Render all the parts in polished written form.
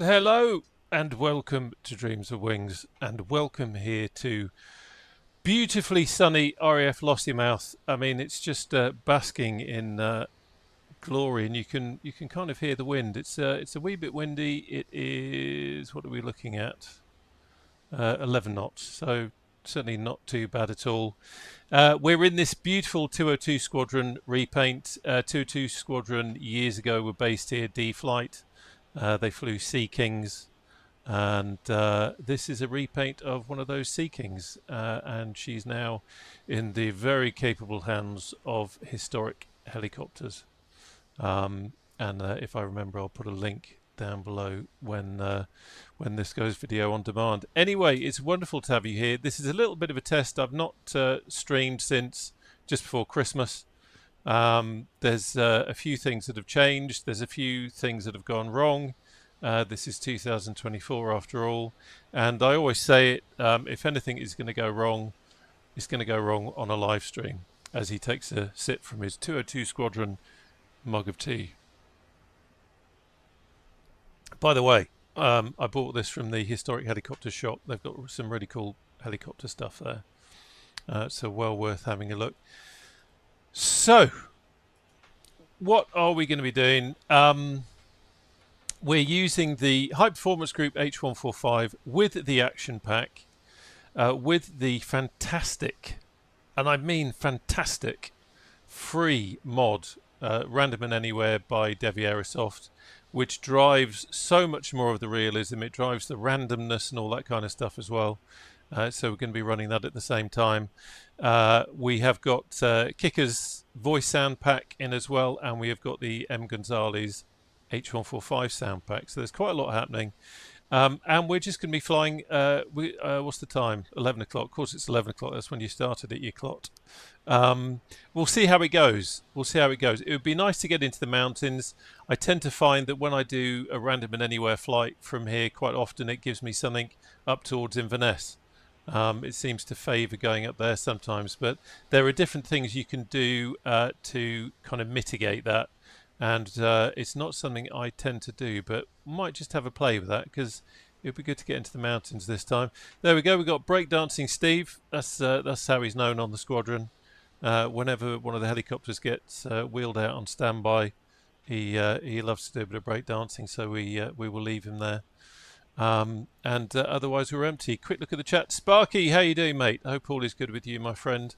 Hello and welcome to Dreams of Wings, and welcome here to beautifully sunny RAF Lossiemouth. I mean, it's just basking in glory, and you can kind of hear the wind. It's a wee bit windy. It is, what are we looking at? 11 knots, so certainly not too bad at all. We're in this beautiful 202 Squadron repaint. 202 Squadron years ago were based here, D-Flight. They flew Sea Kings, and this is a repaint of one of those Sea Kings, and she's now in the very capable hands of Historic Helicopters. And if I remember, I'll put a link down below when this goes video on demand. Anyway, it's wonderful to have you here. This is a little bit of a test. I've not streamed since just before Christmas. There's a few things that have changed. There's a few things that have gone wrong. This is 2024 after all, and I always say it, if anything is going to go wrong, it's going to go wrong on a live stream, as he takes a sip from his 202 Squadron mug of tea. By the way, I bought this from the Historic Helicopter shop. They've got some really cool helicopter stuff there, so well worth having a look. So, what are we going to be doing? We're using the High Performance Group H145 with the Action Pack, with the fantastic, and I mean fantastic, free mod, Random and Anywhere by davierosoft, which drives so much more of the realism. It drives the randomness and all that kind of stuff as well. so we're going to be running that at the same time. We have got Kicker's voice sound pack in as well, and we have got the M. Gonzalez H145 sound pack. So there's quite a lot happening. And we're just going to be flying, what's the time? 11 o'clock. Of course, it's 11 o'clock. That's when you started at your clot. We'll see how it goes. We'll see how it goes. It would be nice to get into the mountains. I tend to find that when I do a random and anywhere flight from here, quite often it gives me something up towards Inverness. It seems to favour going up there sometimes. But there are different things you can do to kind of mitigate that. And it's not something I tend to do, but might just have a play with that because it would be good to get into the mountains this time. There we go. We've got Breakdancing Steve. That's how he's known on the squadron. Whenever one of the helicopters gets wheeled out on standby, he loves to do a bit of breakdancing, so we will leave him there. And otherwise we're empty. Quick look at the chat. Sparky, how you doing, mate? I hope all is good with you, my friend.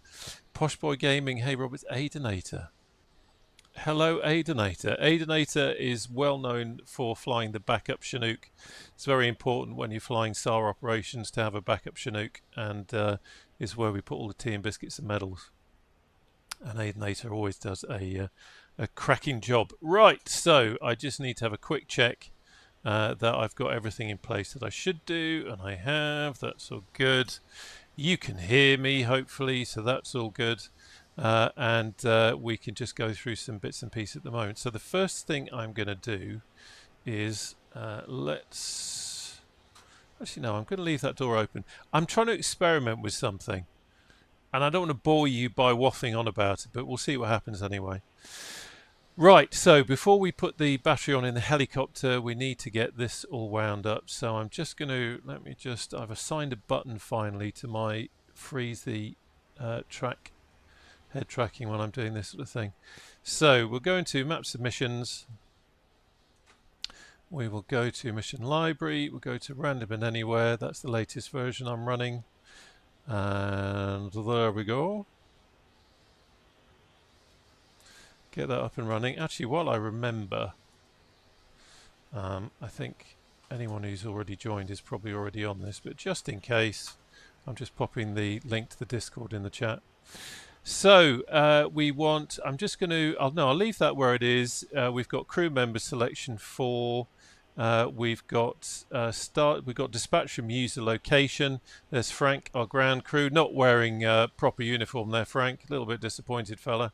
Poshboy Gaming. Hey, Roberts. Aidenator. Hello, Aidenator. Aidenator is well known for flying the backup Chinook. It's very important when you're flying SAR operations to have a backup Chinook, and is where we put all the tea and biscuits and medals. And Aidenator always does a cracking job. Right, so I just need to have a quick check that I've got everything in place that I should do, and I have. That's all good. You can hear me, hopefully, so that's all good. And we can just go through some bits and pieces at the moment. So the first thing I'm going to do is actually no, I'm going to leave that door open. I'm trying to experiment with something, and I don't want to bore you by waffling on about it, but we'll see what happens anyway. Right, so before we put the battery on in the helicopter, we need to get this all wound up. So I'm just going to, I've assigned a button finally to my freeze the head tracking when I'm doing this sort of thing. So we'll go into map submissions. We will go to mission library. We'll go to random and anywhere. That's the latest version I'm running. And there we go. Get that up and running. Actually, while I remember, I think anyone who's already joined is probably already on this, but just in case, I'm just popping the link to the Discord in the chat. So we want, I'm just going to, I'll leave that where it is. We've got crew member selection 4. We've got dispatch from user location. There's Frank, our ground crew, not wearing proper uniform there, Frank. A little bit disappointed, fella.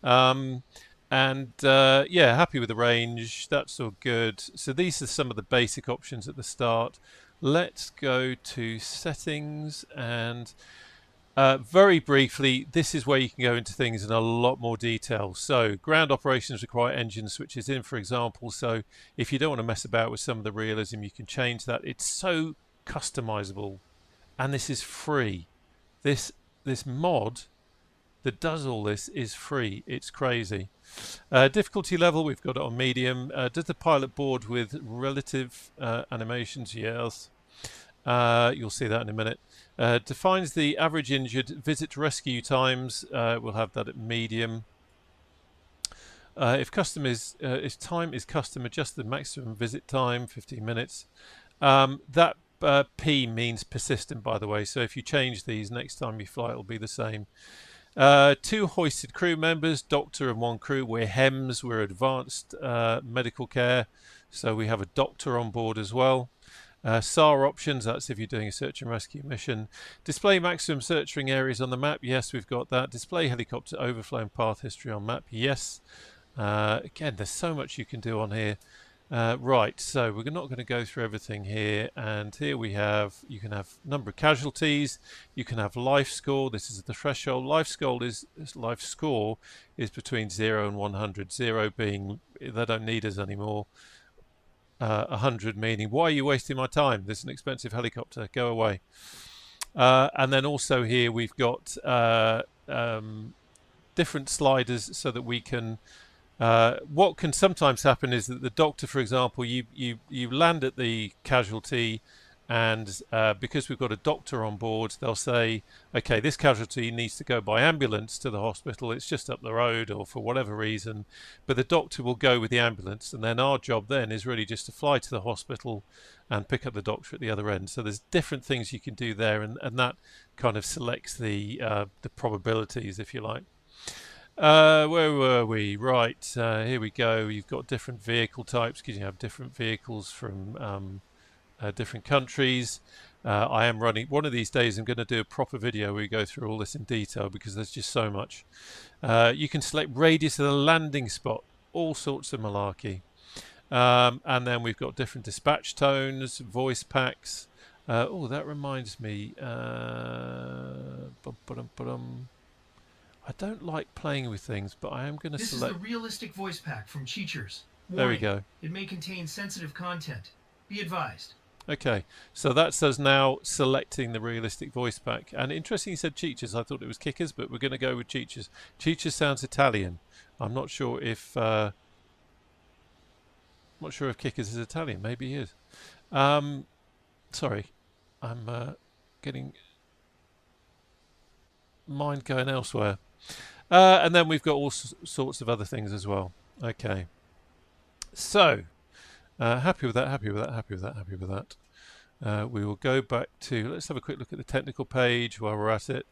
Yeah, happy with the range. That's all good. So these are some of the basic options at the start. Let's go to settings and very briefly, this is where you can go into things in a lot more detail. So ground operations require engine switches in, for example. So if you don't want to mess about with some of the realism, you can change that. It's so customizable, and this is free. This mod that does all this is free. It's crazy. Difficulty level, we've got it on medium. Does the pilot board with relative animations? Yes. You'll see that in a minute. Defines the average injured visit rescue times. We'll have that at medium. If time is custom, adjust the maximum visit time, 15 minutes. That P means persistent, by the way. So if you change these, next time you fly, it'll be the same. 2 hoisted crew members, doctor and 1 crew. We're HEMS, we're advanced medical care. So we have a doctor on board as well. SAR options, that's if you're doing a search and rescue mission. Display maximum searching areas on the map. Yes, we've got that. Display helicopter overflow and path history on map. Yes. Again, there's so much you can do on here. Right, so we're not going to go through everything here. And here we have, you can have number of casualties. You can have life score. This is the threshold. Life score is between 0 and 100. 0 being they don't need us anymore. 100 meaning, why are you wasting my time? There's an expensive helicopter, go away. And then also here we've got different sliders so that we can what can sometimes happen is that the doctor, for example, you land at the casualty and because we've got a doctor on board, they'll say, okay, this casualty needs to go by ambulance to the hospital, it's just up the road or for whatever reason, but the doctor will go with the ambulance, and then our job then is really just to fly to the hospital and pick up the doctor at the other end. So there's different things you can do there, and that kind of selects the probabilities, if you like. Where were we? Right, here we go. You've got different vehicle types because you have different vehicles from different countries. I am running one of these days. I'm going to do a proper video where we go through all this in detail because there's just so much. You can select radius of the landing spot, all sorts of malarkey. And then we've got different dispatch tones, voice packs. Oh, that reminds me. I don't like playing with things, but I am going to select. This is the realistic voice pack from Cheechers. There we go. It may contain sensitive content. Be advised. Okay, so that's us now selecting the realistic voice pack. And interesting you said Cheechers. I thought it was Kickers, but we're going to go with Cheechers. Cheechers sounds Italian. I'm not sure if Kickers is Italian. Maybe he is. Sorry, I'm getting mind going elsewhere. And then we've got all sorts of other things as well. Okay, so happy with that, happy with that, happy with that, happy with that. We will go back to, let's have a quick look at the technical page while we're at it.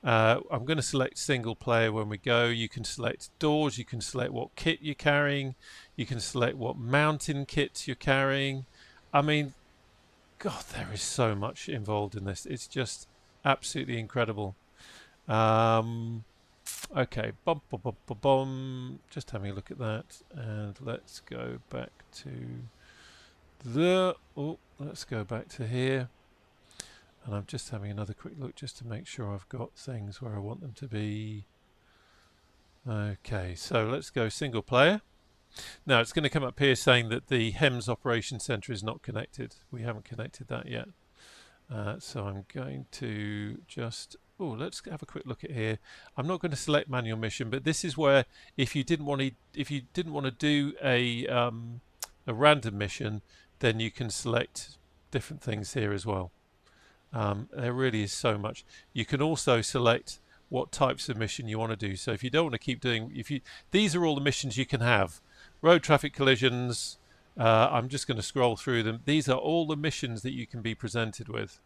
I'm going to select single player when we go. You can select doors, you can select what kit you're carrying, you can select what mountain kits you're carrying. I mean, God, there is so much involved in this. It's just absolutely incredible. Okay, just having a look at that, and let's go back to let's go back to here, and I'm just having another quick look just to make sure I've got things where I want them to be. Okay, so let's go single player. Now it's going to come up here saying that the HEMS Operation Center is not connected. We haven't connected that yet, so I'm going to just let's have a quick look at here. I'm not going to select manual mission, but this is where if you didn't want to do a random mission, then you can select different things here as well. There really is so much. You can also select what types of mission you want to do. So if you don't want to keep doing, these are all the missions you can have. Road traffic collisions. I'm just going to scroll through them. These are all the missions that you can be presented with.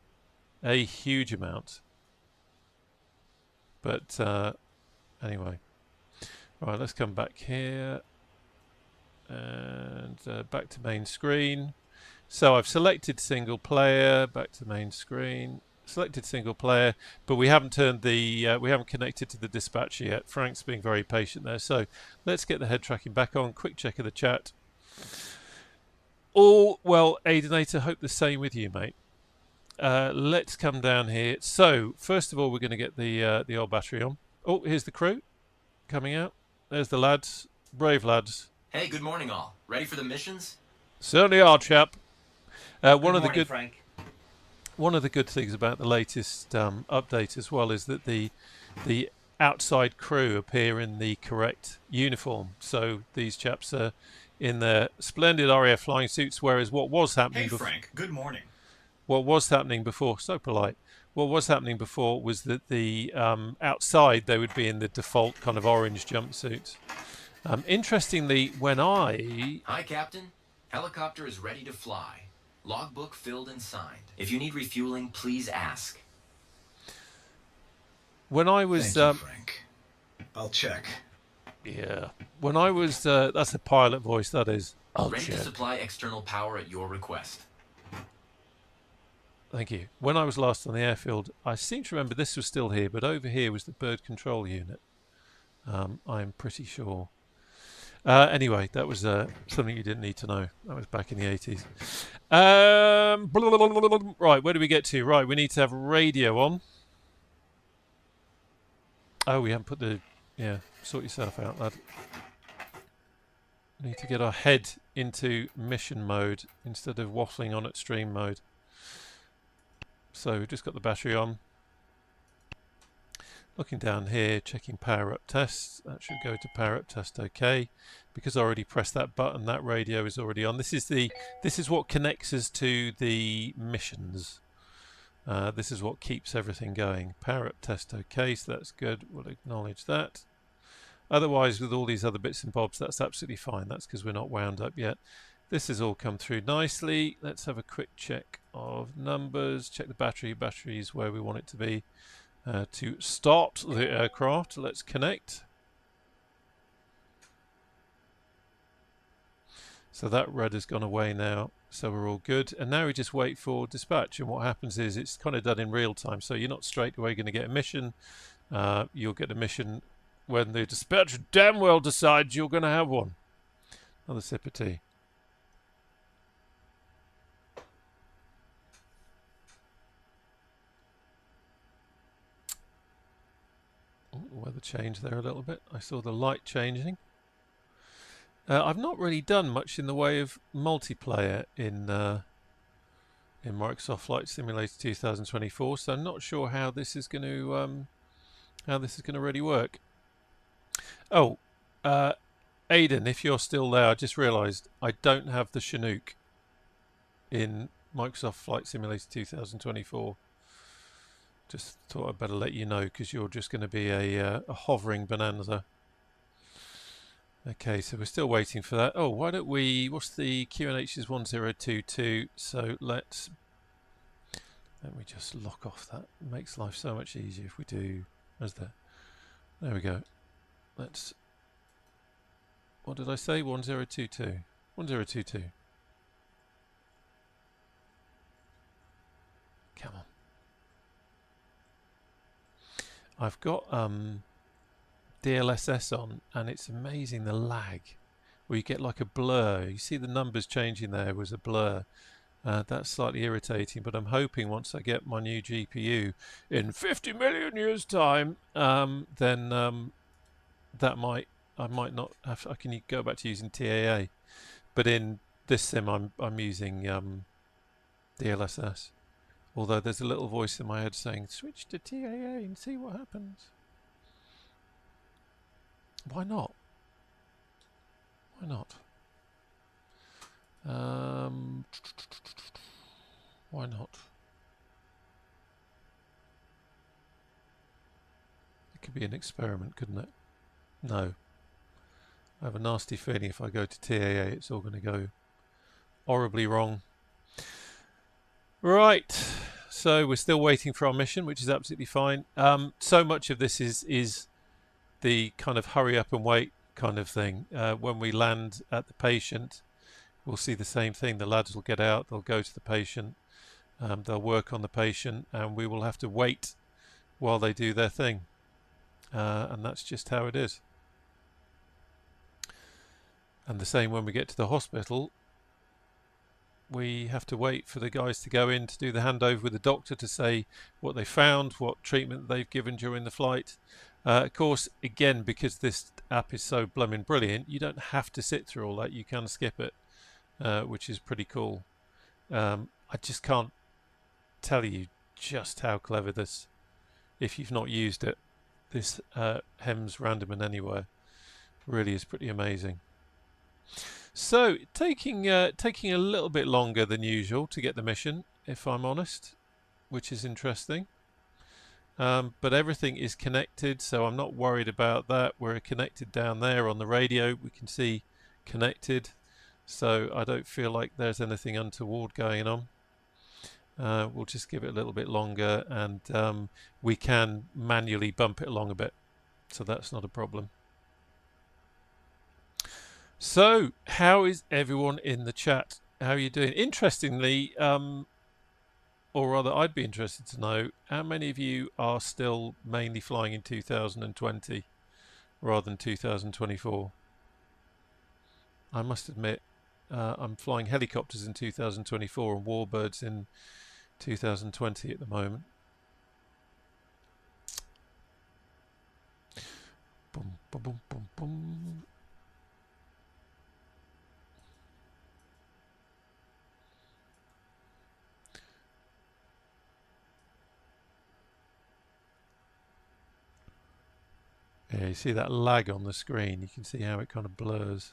A huge amount. But anyway, right, let's come back here and back to main screen. So I've selected single player, back to main screen, selected single player, but we haven't turned the we haven't connected to the dispatcher yet. Frank's being very patient there. So let's get the head tracking back on. Quick check of the chat. All well, Aidenator, hope the same with you, mate. Let's come down here. So first of all, we're going to get the old battery on. Oh, here's the crew coming out. There's the lads, brave lads. Hey, good morning, all. Ready for the missions? Certainly are, chap. One of the good things about the latest update as well is that the outside crew appear in the correct uniform. So these chaps are in their splendid RAF flying suits, whereas what was happening. Hey, Frank. Good morning. What was happening before, so polite, what was happening before was that the outside they would be in the default kind of orange jumpsuits. Interestingly, when Hi, Captain. Helicopter is ready to fly. Logbook filled and signed. If you need refueling, please ask. When I was... Thank you, Frank. I'll check. Yeah. When I was... that's a pilot voice, that is. I'll ready check. To supply external power at your request. Thank you. When I was last on the airfield, I seem to remember this was still here, but over here was the bird control unit. I'm pretty sure. Anyway, that was something you didn't need to know. That was back in the 80s. Right, where do we get to? Right, we need to have radio on. Oh, we haven't put the... Yeah, sort yourself out, lad. We need to get our head into mission mode instead of waffling on at stream mode. So we've just got the battery on. Looking down here, checking power up tests. That should go to power up test OK. Because I already pressed that button, that radio is already on. This is what connects us to the missions. This is what keeps everything going. Power up test OK, so that's good. We'll acknowledge that. Otherwise, with all these other bits and bobs, that's absolutely fine. That's because we're not wound up yet. This has all come through nicely. Let's have a quick check of numbers. Check the battery. Battery is where we want it to be. To start the aircraft, let's connect. So that red has gone away now, so we're all good. And now we just wait for dispatch, and what happens is it's kind of done in real time, so you're not straight away going to get a mission. You'll get a mission when the dispatcher damn well decides you're going to have one. Another sip of tea. Oh, the weather changed there a little bit. I saw the light changing. I've not really done much in the way of multiplayer in Microsoft Flight Simulator 2024, so I'm not sure how this is going to really work. Oh, Aidan, if you're still there, I just realised I don't have the Chinook in Microsoft Flight Simulator 2024. Just thought I'd better let you know because you're just going to be a hovering bonanza. Okay, so we're still waiting for that. Oh, why don't we... What's the QNH is 1022, so let me just lock off that. It makes life so much easier if we do... Where's that? There we go. Let's... What did I say? 1022. 1022. Come on. I've got DLSS on, and it's amazing the lag where you get like a blur. You see the numbers changing there was a blur. That's slightly irritating, but I'm hoping once I get my new GPU in 50 million years time, then that I might not have, I can go back to using TAA, but in this sim I'm using DLSS. Although there's a little voice in my head saying, switch to TAA and see what happens. Why not? Why not? Why not? It could be an experiment, couldn't it? No. I have a nasty feeling if I go to TAA, it's all going to go horribly wrong. Right, so we're still waiting for our mission, which is absolutely fine. So much of this is the kind of hurry up and wait kind of thing. When we land at the patient, we'll see the same thing. The lads will get out, they'll go to the patient, they'll work on the patient, and we will have to wait while they do their thing. And that's just how it is. And the same when we get to the hospital. We have to wait for the guys to go in to do the handover with the doctor to say what they found, what treatment they've given during the flight. Of course, again, because this app is so blooming brilliant, you don't have to sit through all that. You can skip it, which is pretty cool. I just can't tell you just how clever this, if you've not used it, this HEMS Random and Anywhere really is pretty amazing. So, taking a little bit longer than usual to get the mission, if I'm honest, which is interesting. But everything is connected, so I'm not worried about that. We're connected down there on the radio. We can see connected, so I don't feel like there's anything untoward going on. We'll just give it a little bit longer, and we can manually bump it along a bit, so that's not a problem. So, how is everyone in the chat? How are you doing? Interestingly, or rather, I'd be interested to know how many of you are still mainly flying in 2020 rather than 2024. I must admit, I'm flying helicopters in 2024 and warbirds in 2020 at the moment. Boom, boom, boom, boom, boom. Yeah, you see that lag on the screen. You can see how it kind of blurs.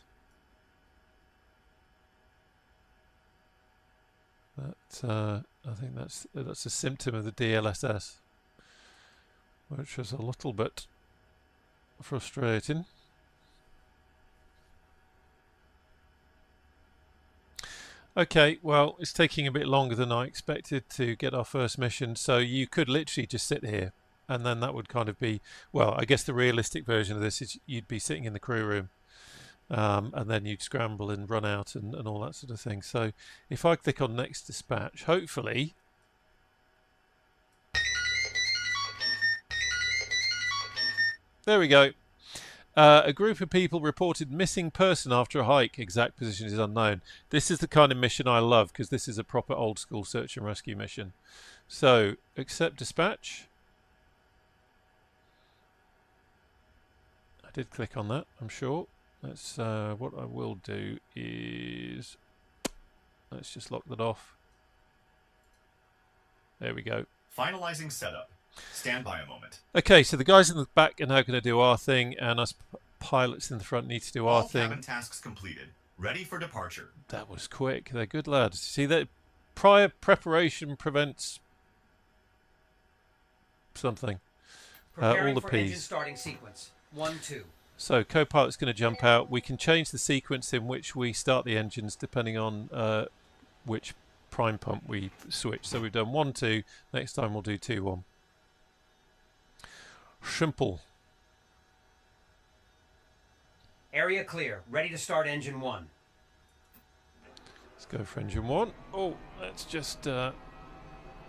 That I think that's a symptom of the DLSS, which is a little bit frustrating. Okay, well, it's taking a bit longer than I expected to get our first mission, so you could literally just sit here, and then that would kind of be, well, I guess the realistic version of this is you'd be sitting in the crew room, and then you'd scramble and run out and all that sort of thing. So if I click on next dispatch, hopefully... There we go. A group of people reported missing person after a hike. Exact position is unknown. This is the kind of mission I love, because this is a proper old school search and rescue mission. So, accept dispatch. I did click on that, I'm sure. Let's, what I will do is, let's just lock that off. There we go. Finalizing setup. Stand by a moment. Okay, so the guys in the back are now going to do our thing, and us pilots in the front need to do our thing. All cabin tasks completed. Ready for departure. That was quick. They're good lads. See, that prior preparation prevents something. All the for P's. engine starting sequence. 1, 2. So co-pilot's going to jump out. We can change the sequence in which we start the engines depending on which prime pump we switch. So we've done 1, 2. Next time we'll do 2, 1. Simple. Area clear. Ready to start engine 1. Let's go for engine 1. Oh, let's just have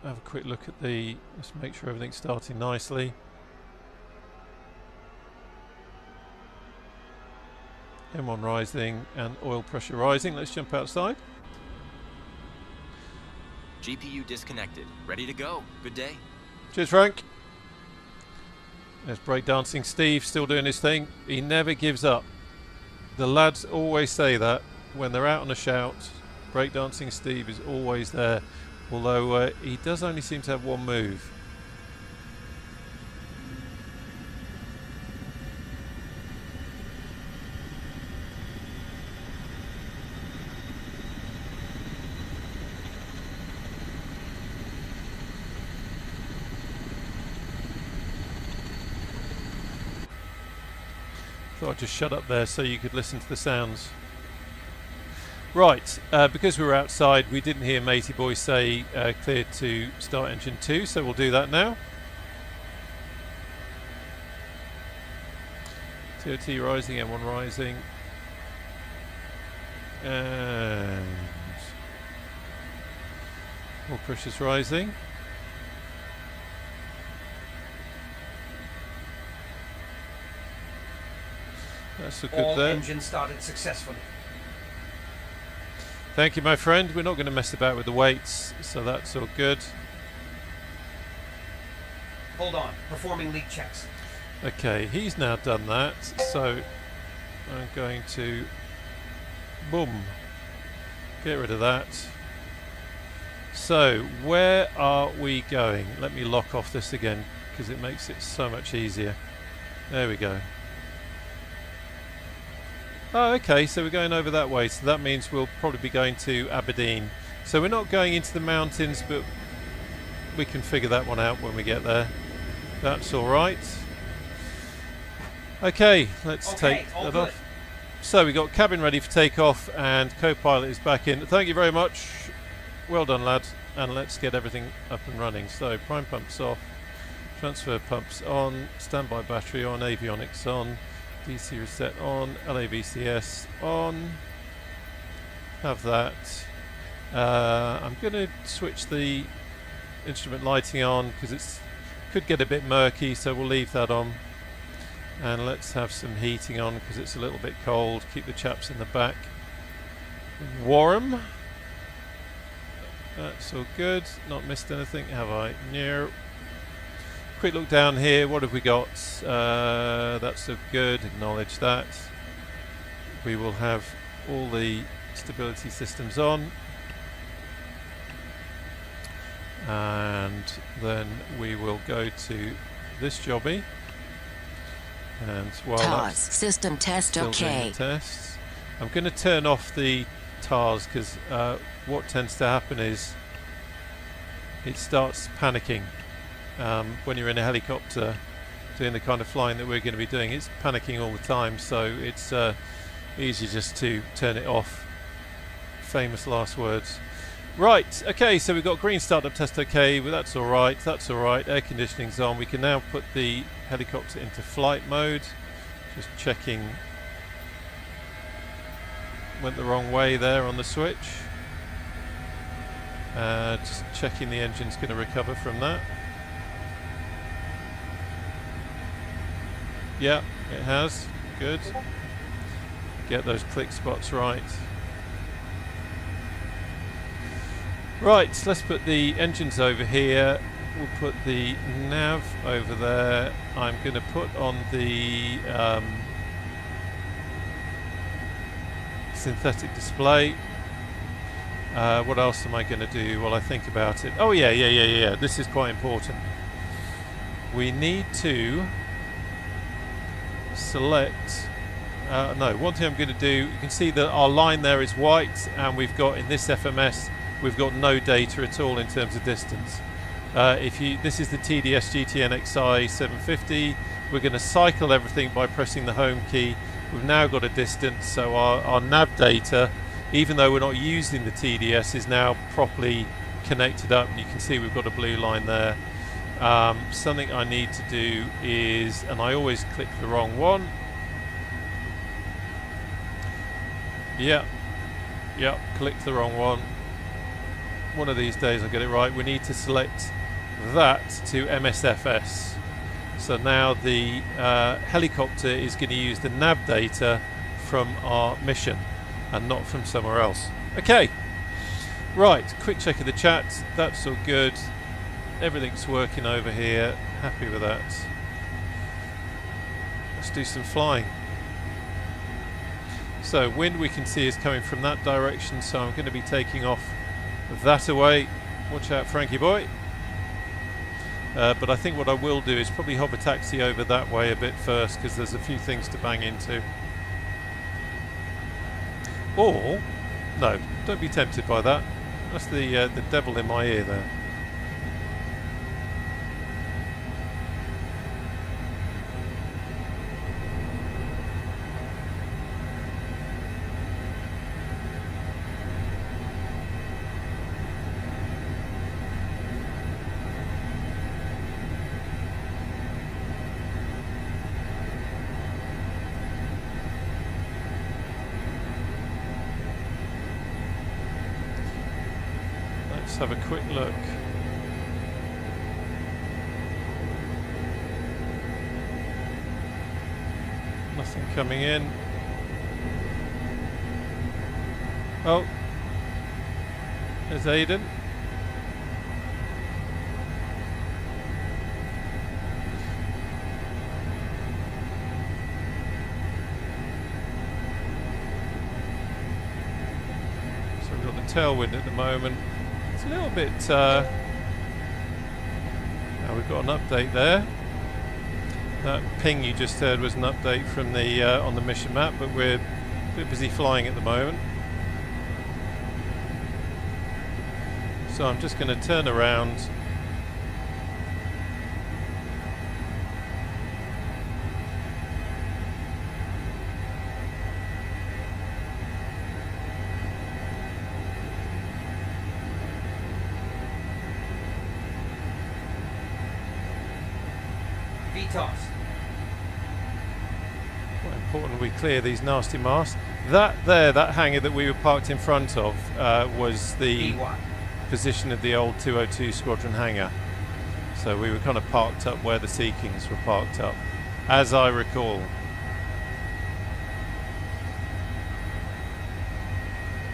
a quick look at the... Let's make sure everything's starting nicely. M1 rising and oil pressure rising. Let's jump outside. GPU disconnected. Ready to go. Good day. Cheers, Frank. There's breakdancing Steve still doing his thing. He never gives up. The lads always say that when they're out on a shout. Breakdancing Steve is always there, although he does only seem to have one move. Thought I'd just shut up there so you could listen to the sounds. Right, because we were outside, we didn't hear Matey Boy say clear to start engine 2, so we'll do that now. TOT rising, M1 rising. And oil pressure's rising. That's a good All there. engines started successfully. Thank you, my friend. We're not going to mess about with the weights, so that's all good. Hold on. Performing leak checks. Okay, he's now done that, so I'm going to boom, get rid of that. So where are we going? Let me lock off this again because it makes it so much easier. There we go. Oh, okay, so we're going over that way, so that means we'll probably be going to Aberdeen. So we're not going into the mountains, but we can figure that one out when we get there. That's all right. Okay, let's take that off. So we got cabin ready for takeoff, and co-pilot is back in. Thank you very much. Well done, lad. And let's get everything up and running. So prime pumps off, transfer pumps on, standby battery on, avionics on. DC reset on, LAVCS on, have that. I'm going to switch the instrument lighting on because it could get a bit murky, so we'll leave that on. And let's have some heating on because it's a little bit cold. Keep the chaps in the back warm. That's all good. Not missed anything, have I? No. Quick look down here, what have we got? That's so good, acknowledge that. We will have all the stability systems on. And then we will go to this jobby. And while TARS, that's system test still doing okay. the tests, I'm going to turn off the TARS because what tends to happen is it starts panicking when you're in a helicopter doing the kind of flying that we're going to be doing. It's panicking all the time, so it's easy just to turn it off. Famous last words. Right, okay, so we've got green startup test okay, well, that's alright, air conditioning's on. We can now put the helicopter into flight mode. Just checking, went the wrong way there on the switch. Just checking the engine's going to recover from that. Yeah, it has, good. Get those click spots right. Right, so let's put the engines over here. We'll put the nav over there. I'm going to put on the synthetic display. What else am I going to do while I think about it? Oh yeah. This is quite important. We need to select... no, one thing I'm going to do, you can see that our line there is white, and we've got, in this FMS, we've got no data at all in terms of distance. This is the TDS GTN XI 750. We're going to cycle everything by pressing the home key. We've now got a distance, so our nav data, even though we're not using the TDS, is now properly connected up, and you can see we've got a blue line there. Something I need to do is, and I always click the wrong one. Yeah, clicked the wrong one. One of these days I'll get it right. We need to select that to MSFS. So now the helicopter is going to use the nav data from our mission and not from somewhere else. Okay, right, quick check of the chat. That's all good. Everything's working over here. Happy with that. Let's do some flying. So wind we can see is coming from that direction, so I'm going to be taking off that away. Watch out, Frankie boy. But I think what I will do is probably hover taxi over that way a bit first, because there's a few things to bang into. Or, no, don't be tempted by that. That's the devil in my ear there. Let's have a quick look. Nothing coming in. Oh, there's Aiden. So we've got the tailwind at the moment. It's a little bit... now we've got an update there. That ping you just heard was an update from the on the mission map, but we're a bit busy flying at the moment. So I'm just going to turn around. VTOS. Quite important we clear these nasty masts. That hangar that we were parked in front of was the VY. position of the old 202 Squadron hangar. So we were kind of parked up where the Sea Kings were parked up, as I recall.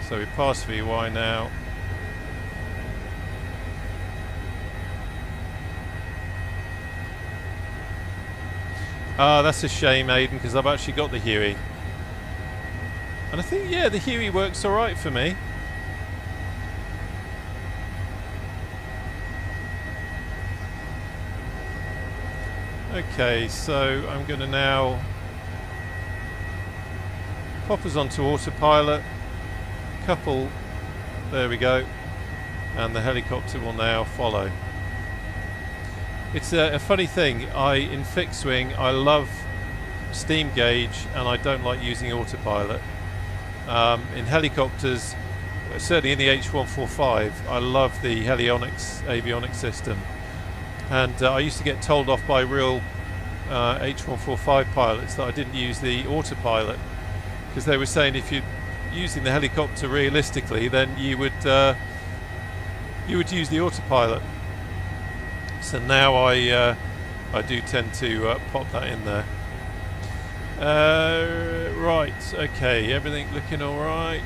So we pass VY now. Ah, that's a shame, Aiden, because I've actually got the Huey. And I think, yeah, the Huey works alright for me. Okay, so I'm going to now pop us onto autopilot, couple, there we go, and the helicopter will now follow. It's a funny thing, in fixed wing I love steam gauge and I don't like using autopilot. In helicopters, certainly in the H145, I love the Helionics avionics system, and I used to get told off by real H145 pilots that I didn't use the autopilot, because they were saying if you're using the helicopter realistically, then you would use the autopilot. So now I do tend to pop that in there. Right, okay, everything looking alright.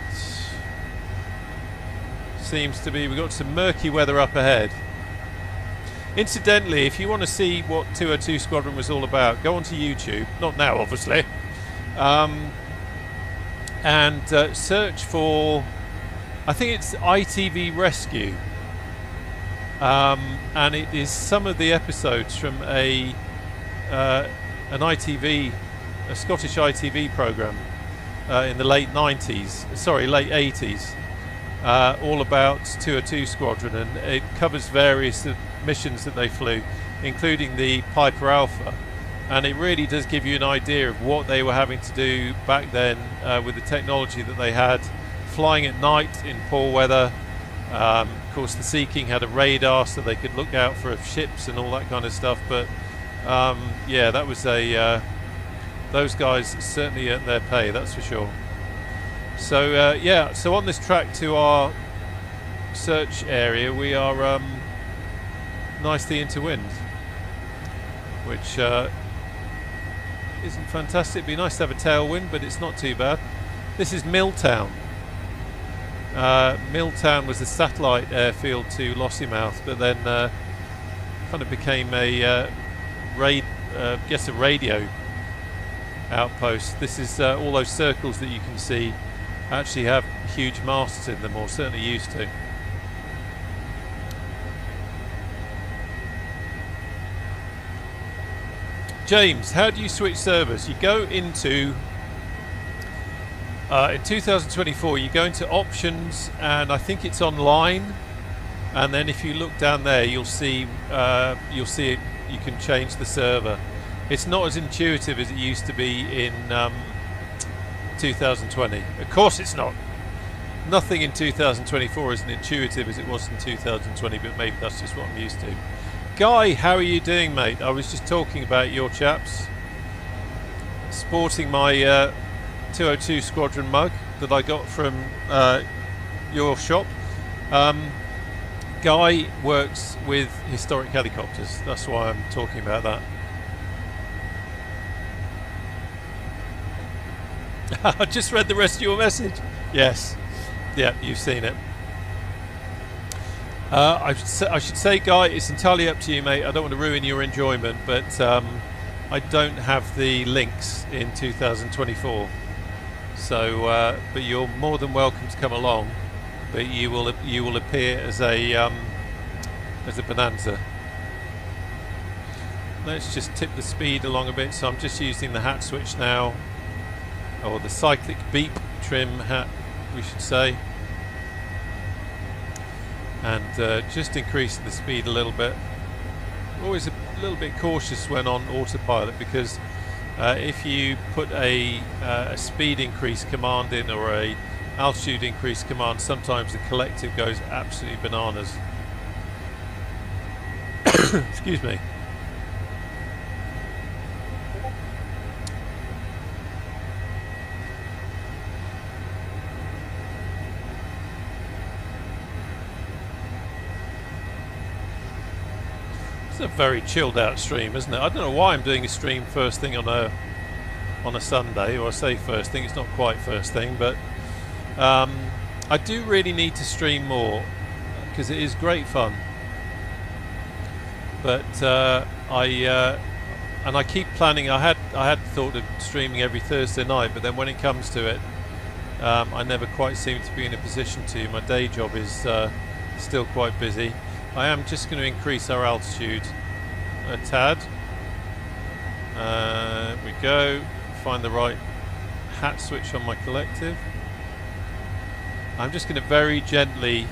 Seems to be, we've got some murky weather up ahead. Incidentally, if you want to see what 202 Squadron was all about, go onto YouTube, not now obviously, and search for, I think it's ITV Rescue, and it is some of the episodes from an ITV, a Scottish ITV programme in the late 80s, all about 202 Squadron, and it covers various missions that they flew, including the Piper Alpha, and it really does give you an idea of what they were having to do back then with the technology that they had, flying at night in poor weather. Of course the Sea King had a radar so they could look out for ships and all that kind of stuff, but yeah, that was those guys certainly earned their pay, that's for sure. So yeah, so on this track to our search area, we are nicely into wind, which isn't fantastic. It'd be nice to have a tailwind, but it's not too bad. This is Milltown. Milltown was a satellite airfield to Lossiemouth, but then kind of became a radio outpost. This is all those circles that you can see actually have huge masts in them, or certainly used to. James, how do you switch servers? You go into in 2024 you go into options, and I think it's online, and then if you look down there you'll see it, you can change the server. It's not as intuitive as it used to be in 2020. Of course it's not. Nothing in 2024 is as intuitive as it was in 2020, but maybe that's just what I'm used to. Guy, how are you doing, mate? I was just talking about your chaps. Sporting my 202 Squadron mug that I got from your shop. Guy works with historic helicopters. That's why I'm talking about that. I just read the rest of your message. Yes. Yeah, you've seen it. I should say, Guy, it's entirely up to you, mate. I don't want to ruin your enjoyment, but I don't have the links in 2024. So, but you're more than welcome to come along. But you will appear as a bonanza. Let's just tip the speed along a bit. So I'm just using the hat switch now, or the cyclic beep trim hat, we should say. And just increasing the speed a little bit. Always a little bit cautious when on autopilot, because if you put a speed increase command in, or a altitude increase command, sometimes the collective goes absolutely bananas. Excuse me. It's a very chilled out stream, isn't it? I don't know why I'm doing a stream first thing on a Sunday, or I say first thing, it's not quite first thing, but I do really need to stream more, because it is great fun. But I keep planning. I had thought of streaming every Thursday night, but then when it comes to it, I never quite seem to be in a position to. My day job is still quite busy. I am just going to increase our altitude a tad. We go, find the right hat switch on my collective. I'm just going to very gently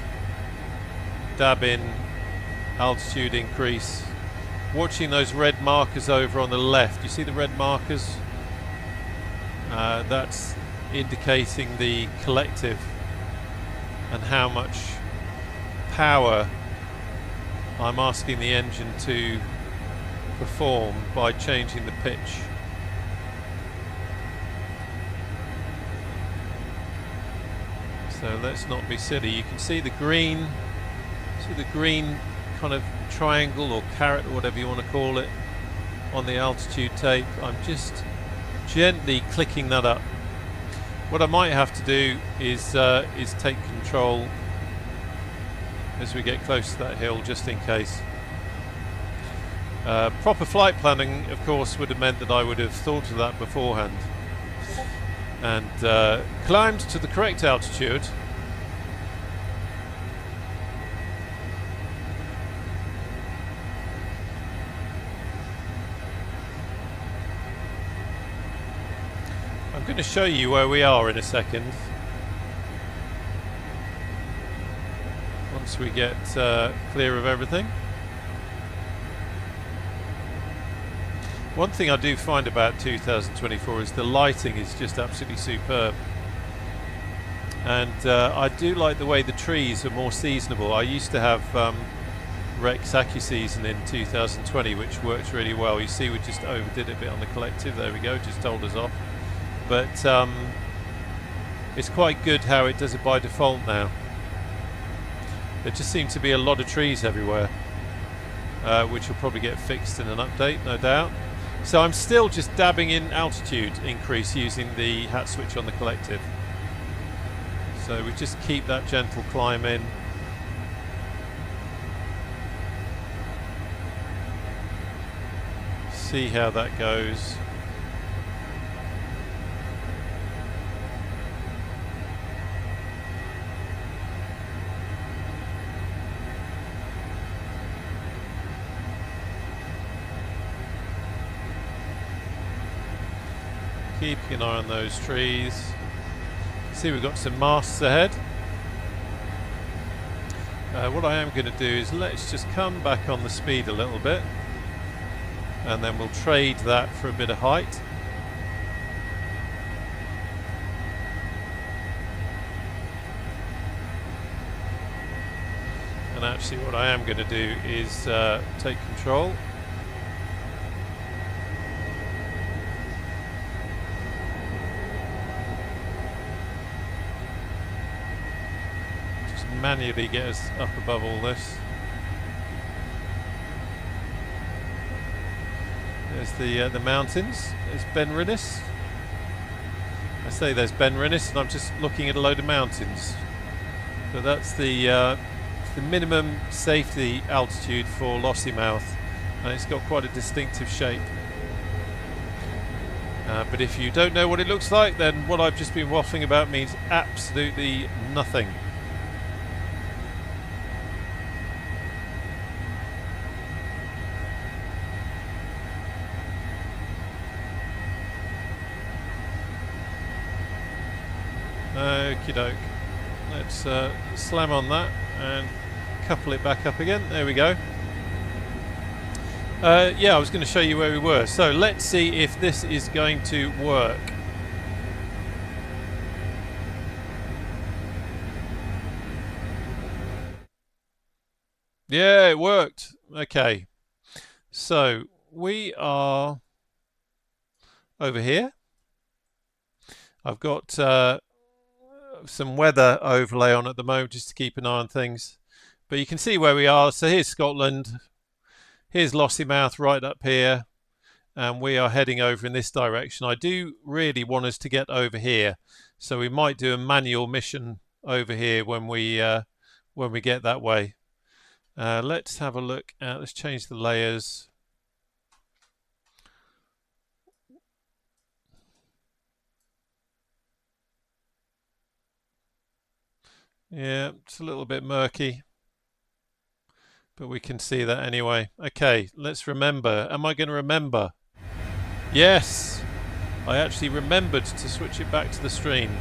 dab in altitude increase, watching those red markers over on the left. You see the red markers? That's indicating the collective and how much power I'm asking the engine to perform by changing the pitch. So let's not be silly. You can see the green kind of triangle or carrot or whatever you want to call it on the altitude tape. I'm just gently clicking that up. What I might have to do is take control as we get close to that hill, just in case. Proper flight planning, of course, would have meant that I would have thought of that beforehand and climbed to the correct altitude. I'm going to show you where we are in a second. Once we get clear of everything. One thing I do find about 2024 is the lighting is just absolutely superb. And I do like the way the trees are more seasonable. I used to have Rex AccuSeason in 2020, which works really well. You see we just overdid it a bit on the collective. There we go, just told us off. But it's quite good how it does it by default now. There just seems to be a lot of trees everywhere, which will probably get fixed in an update, no doubt. So I'm still just dabbing in altitude increase using the hat switch on the collective. So we just keep that gentle climb in. See how that goes. Keeping an eye on those trees. See, we've got some masts ahead. What I am going to do is let's just come back on the speed a little bit, and then we'll trade that for a bit of height. And actually what I am going to do is take control. Manually get us up above all this. There's the mountains. There's Ben Rinnis. I say there's Ben Rinnis, and I'm just looking at a load of mountains. So that's the minimum safety altitude for Lossiemouth, and it's got quite a distinctive shape. But if you don't know what it looks like, then what I've just been waffling about means absolutely nothing. Okie doke. Let's slam on that and couple it back up again. There we go. Yeah, I was going to show you where we were. So let's see if this is going to work. Yeah, it worked. Okay. So we are over here. I've got some weather overlay on at the moment just to keep an eye on things. But you can see where we are. So here's Scotland. Here's Lossiemouth right up here. And we are heading over in this direction. I do really want us to get over here. So we might do a manual mission over here when we get that way. Let's have a look at, let's change the layers. Yeah, it's a little bit murky, but we can see that anyway. Okay, let's remember. Am I going to remember? Yes, I actually remembered to switch it back to the stream.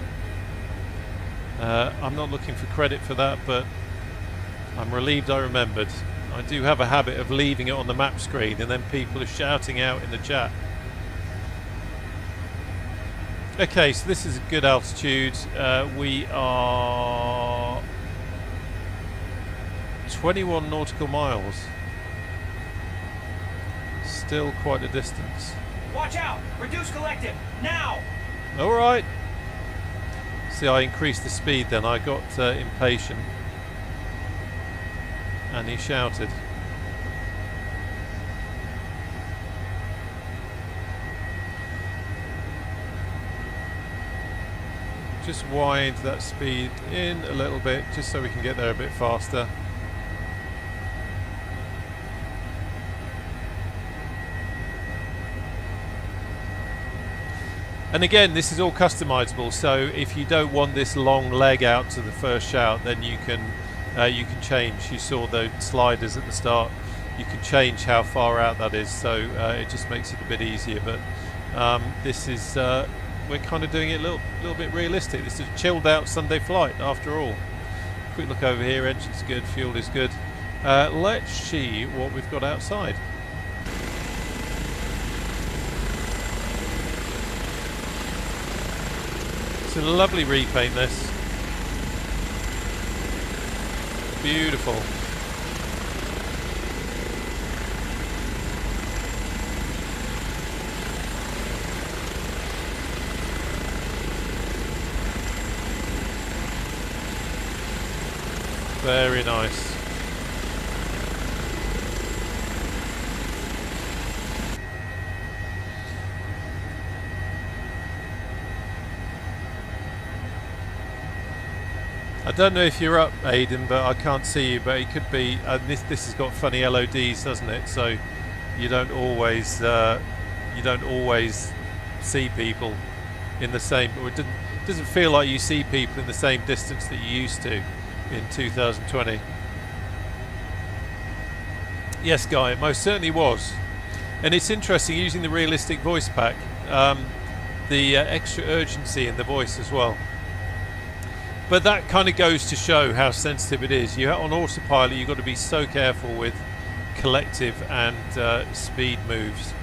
I'm not looking for credit for that, but I'm relieved I remembered. I do have a habit of leaving it on the map screen and then people are shouting out in the chat. Okay, so this is a good altitude. We are 21 nautical miles. Still quite a distance. Watch out! Reduce collective! Now! Alright. See, I increased the speed then. I got impatient. And he shouted. Just wind that speed in a little bit, just so we can get there a bit faster. And again, this is all customizable, so if you don't want this long leg out to the first shout, then you can change. You saw the sliders at the start. You can change how far out that is, so it just makes it a bit easier. But this is we're kind of doing it a little bit realistic. This is a chilled out Sunday flight after all. Quick look over here, engine's good, fuel is good. Let's see what we've got outside. It's a lovely repaint, this. Beautiful. Very nice. I don't know if you're up, Aidan, but I can't see you. But it could be. This has got funny LODs, doesn't it? So you don't always see people in the same. Or it doesn't feel like you see people in the same distance that you used to in 2020. Yes, Guy, it most certainly was. And it's interesting using the realistic voice pack, the extra urgency in the voice as well. But that kind of goes to show how sensitive it is. On autopilot, you've got to be so careful with collective and speed moves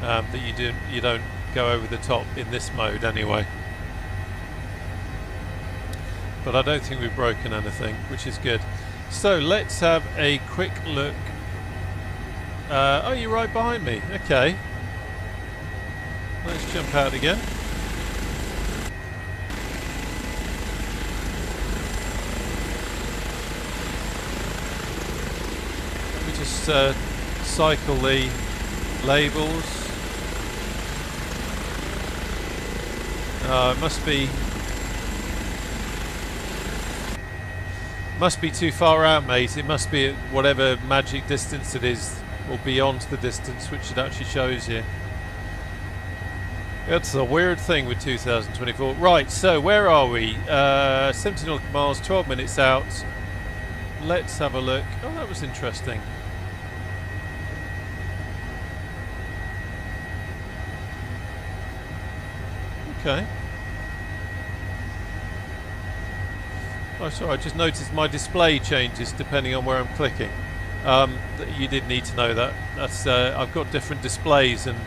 that you don't go over the top in this mode anyway. But I don't think we've broken anything, which is good. So let's have a quick look. Oh, you're right behind me. Okay. Let's jump out again. Let me just cycle the labels. It must be too far out, mate. It must be at whatever magic distance it is, or beyond the distance which it actually shows you. That's a weird thing with 2024. Right, so where are we? 70 nautical miles, 12 minutes out. Let's have a look. Oh, that was interesting. Okay. Oh, sorry, I just noticed my display changes depending on where I'm clicking. You did need to know that. That's I've got different displays, and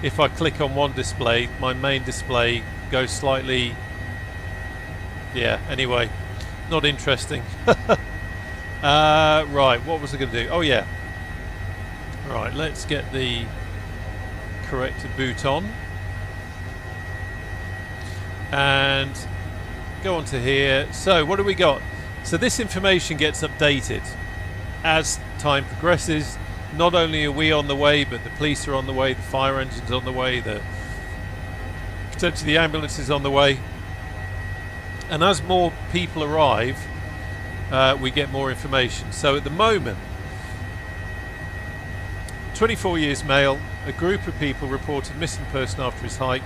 if I click on one display, my main display goes slightly... Yeah, anyway, not interesting. Right, what was I going to do? Oh yeah. Right, let's get the corrected boot on. And go on to here. So what do we got? So this information gets updated as time progresses. Not only are we on the way, but the police are on the way, the fire engine's on the way, potentially the ambulance is on the way. And as more people arrive, we get more information. So at the moment, 24 years male, a group of people reported missing person after his hike.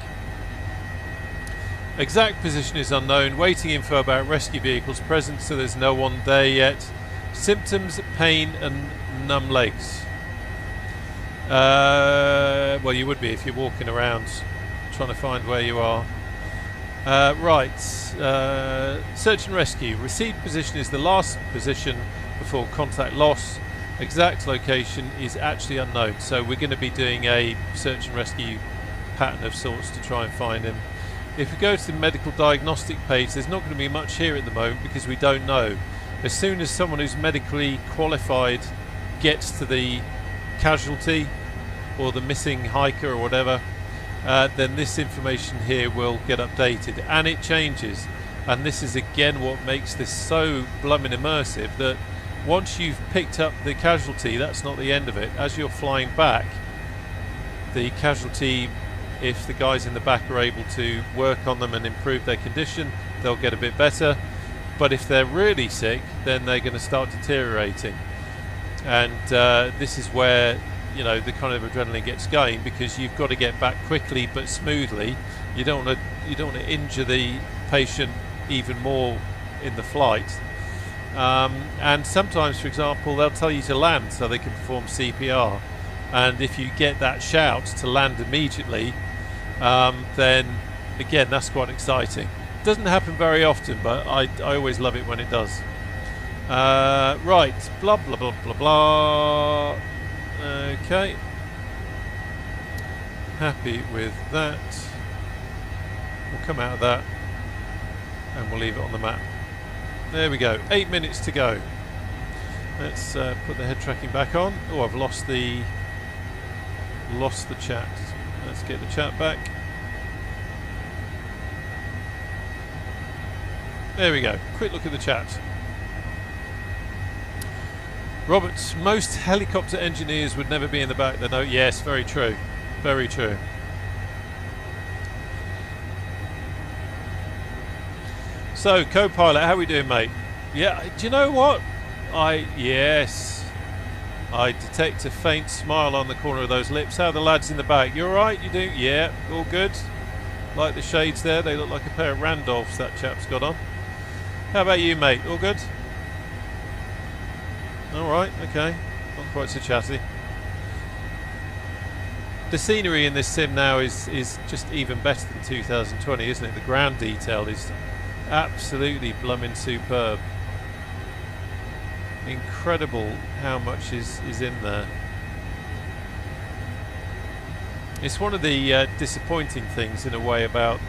Exact position is unknown. Waiting info about rescue vehicles present, so there's no one there yet. Symptoms, pain and numb legs. Well, you would be if you're walking around trying to find where you are. Right, search and rescue. Received position is the last position before contact loss. Exact location is actually unknown, so we're going to be doing a search and rescue pattern of sorts to try and find him. If we go to the medical diagnostic page, there's not going to be much here at the moment because we don't know. As soon as someone who's medically qualified gets to the casualty or the missing hiker or whatever, then this information here will get updated, and it changes. And this is again what makes this so blooming immersive, that once you've picked up the casualty, that's not the end of it. As you're flying back, the casualty, if the guys in the back are able to work on them and improve their condition, they'll get a bit better. But if they're really sick, then they're going to start deteriorating. And this is where, you know, the kind of adrenaline gets going, because you've got to get back quickly but smoothly. You don't want to injure the patient even more in the flight. And sometimes, for example, they'll tell you to land so they can perform CPR. And if you get that shout to land immediately, then again, that's quite exciting. Doesn't happen very often, but I always love it when it does. Right, blah blah blah blah blah. Okay, happy with that. We'll come out of that and we'll leave it on the map. There we go. 8 minutes to go. Let's put the head tracking back on. Oh, I've lost the chat. Let's get the chat back. There we go. Quick look at the chat. Roberts, most helicopter engineers would never be in the back of the note. Yes, very true. Very true. So, co-pilot, how we doing, mate? Yeah, do you know what? Yes. I detect a faint smile on the corner of those lips. How are the lads in the back? You alright? You do? Yeah, all good. Like the shades there, they look like a pair of Randolphs that chap's got on. How about you, mate? All good? Alright, okay. Not quite so chatty. The scenery in this sim now is just even better than 2020, isn't it? The ground detail is absolutely blooming superb. Incredible how much is in there. It's one of the disappointing things in a way about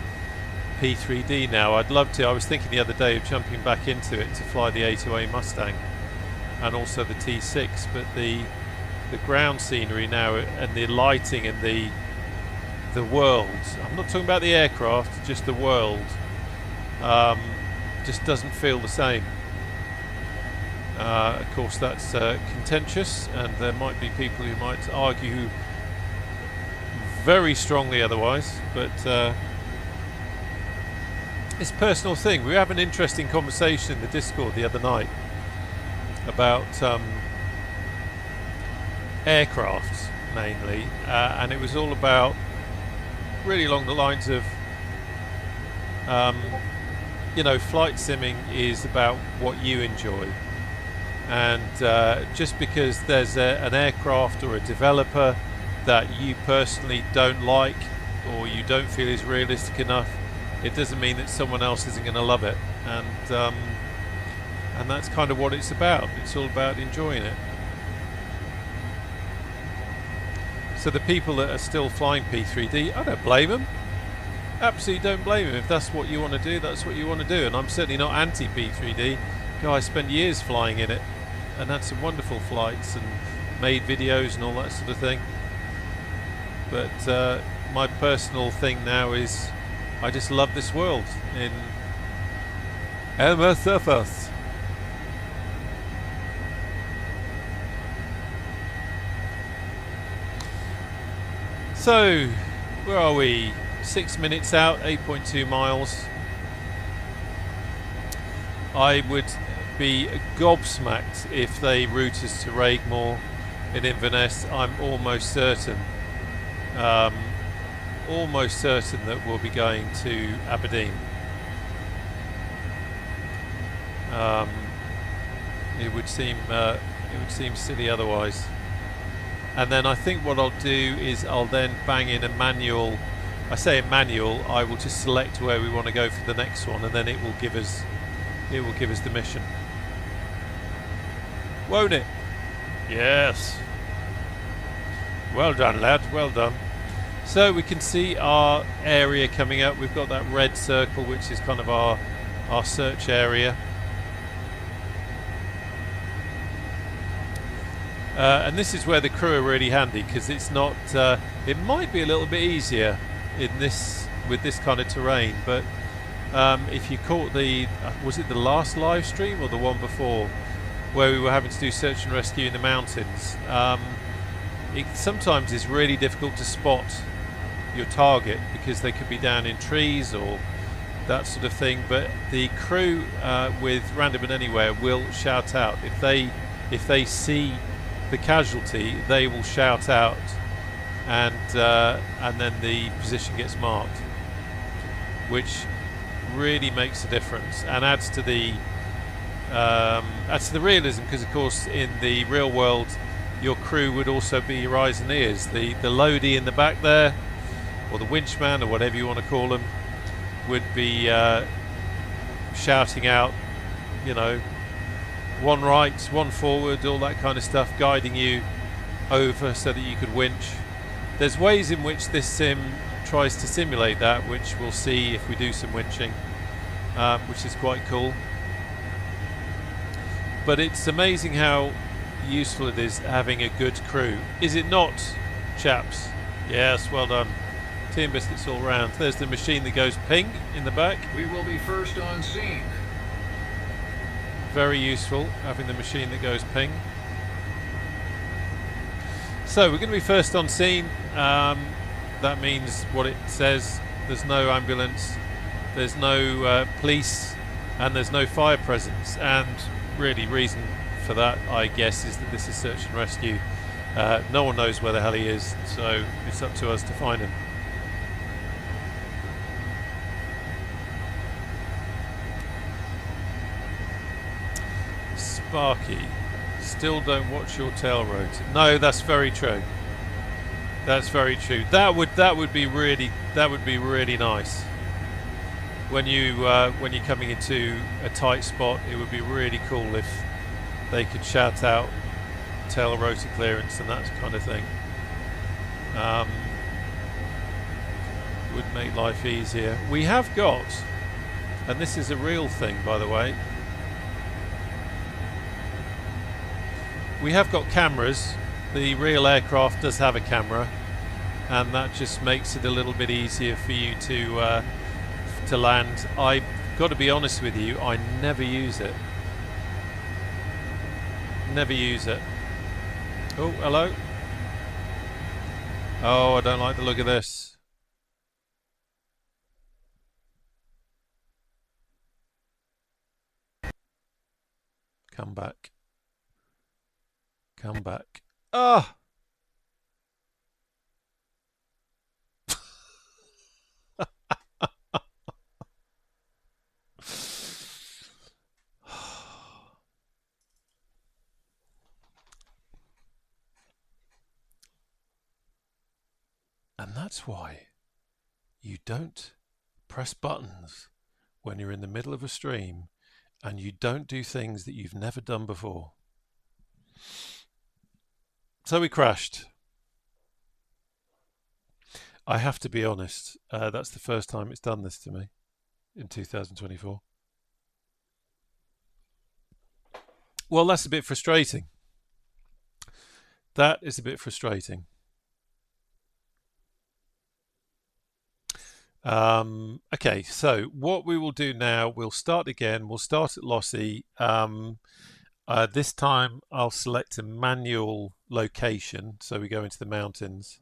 P3D now. I'd love to. I was thinking the other day of jumping back into it to fly the A2A Mustang and also the T6, but the ground scenery now and the lighting and the world, I'm not talking about the aircraft, just the world, just doesn't feel the same. Of course that's contentious, and there might be people who might argue very strongly otherwise, but it's a personal thing. We have an interesting conversation in the Discord the other night about aircraft mainly, and it was all about really along the lines of you know, flight simming is about what you enjoy, and just because there's an aircraft or a developer that you personally don't like or you don't feel is realistic enough, it doesn't mean that someone else isn't going to love it, and that's kind of what it's about. It's all about enjoying it. So the people that are still flying P3D, I don't blame them. Absolutely don't blame them. If that's what you want to do, that's what you want to do. And I'm certainly not anti P3D. I spent years flying in it and had some wonderful flights and made videos and all that sort of thing. But my personal thing now is I just love this world in MSFS. So, where are we? 6 minutes out, 8.2 miles. I would be gobsmacked if they route us to Raigmore in Inverness. I'm almost certain that we'll be going to Aberdeen. It would seem silly otherwise. And then I think what I'll do is I'll then bang in a manual. I say a manual, I will just select where we want to go for the next one, and then it will give us the mission. Won't it? Yes. Well done, lad, well done. So we can see our area coming up. We've got that red circle, which is kind of our search area. And this is where the crew are really handy, because it's not. It might be a little bit easier with this kind of terrain, but if you caught was it the last live stream or the one before, where we were having to do search and rescue in the mountains? It sometimes is really difficult to spot your target because they could be down in trees or that sort of thing. But the crew with Random and Anywhere will shout out if they see the casualty. They will shout out, and then the position gets marked, which really makes a difference and adds to the realism, because of course in the real world your crew would also be your eyes and ears. The loadie in the back there, or the winchman, or whatever you want to call them, would be shouting out, you know, one right, one forward, all that kind of stuff, guiding you over so that you could winch. There's ways in which this sim tries to simulate that, which we'll see if we do some winching, which is quite cool. But it's amazing how useful it is having a good crew. Is it not, chaps? Yes, well done. Team biscuits all round. There's the machine that goes ping in the back. We will be first on scene. Very useful having the machine that goes ping. So we're going to be first on scene. That means what it says. There's no ambulance, there's no police, and there's no fire presence. And really, reason for that, I guess, is that this is search and rescue. No one knows where the hell he is, so it's up to us to find him. Sparky, still don't watch your tail roads. No, that's very true. That's very true. That would be really nice. When you're coming into a tight spot, it would be really cool if they could shout out tail rotor clearance and that kind of thing. Would make life easier. We have got, and this is a real thing, by the way, we have got cameras. The real aircraft does have a camera, and that just makes it a little bit easier for you to land. I've got to be honest with you, I never use it. Never use it. Oh, hello. Oh, I don't like the look of this. Come back. Come back. Ah! And that's why you don't press buttons when you're in the middle of a stream, and you don't do things that you've never done before. So we crashed. I have to be honest, that's the first time it's done this to me in 2024. Well, that's a bit frustrating. That is a bit frustrating. Okay, so what we will do now, we'll start again. We'll start at Lossie. This time I'll select a manual location, so we go into the mountains.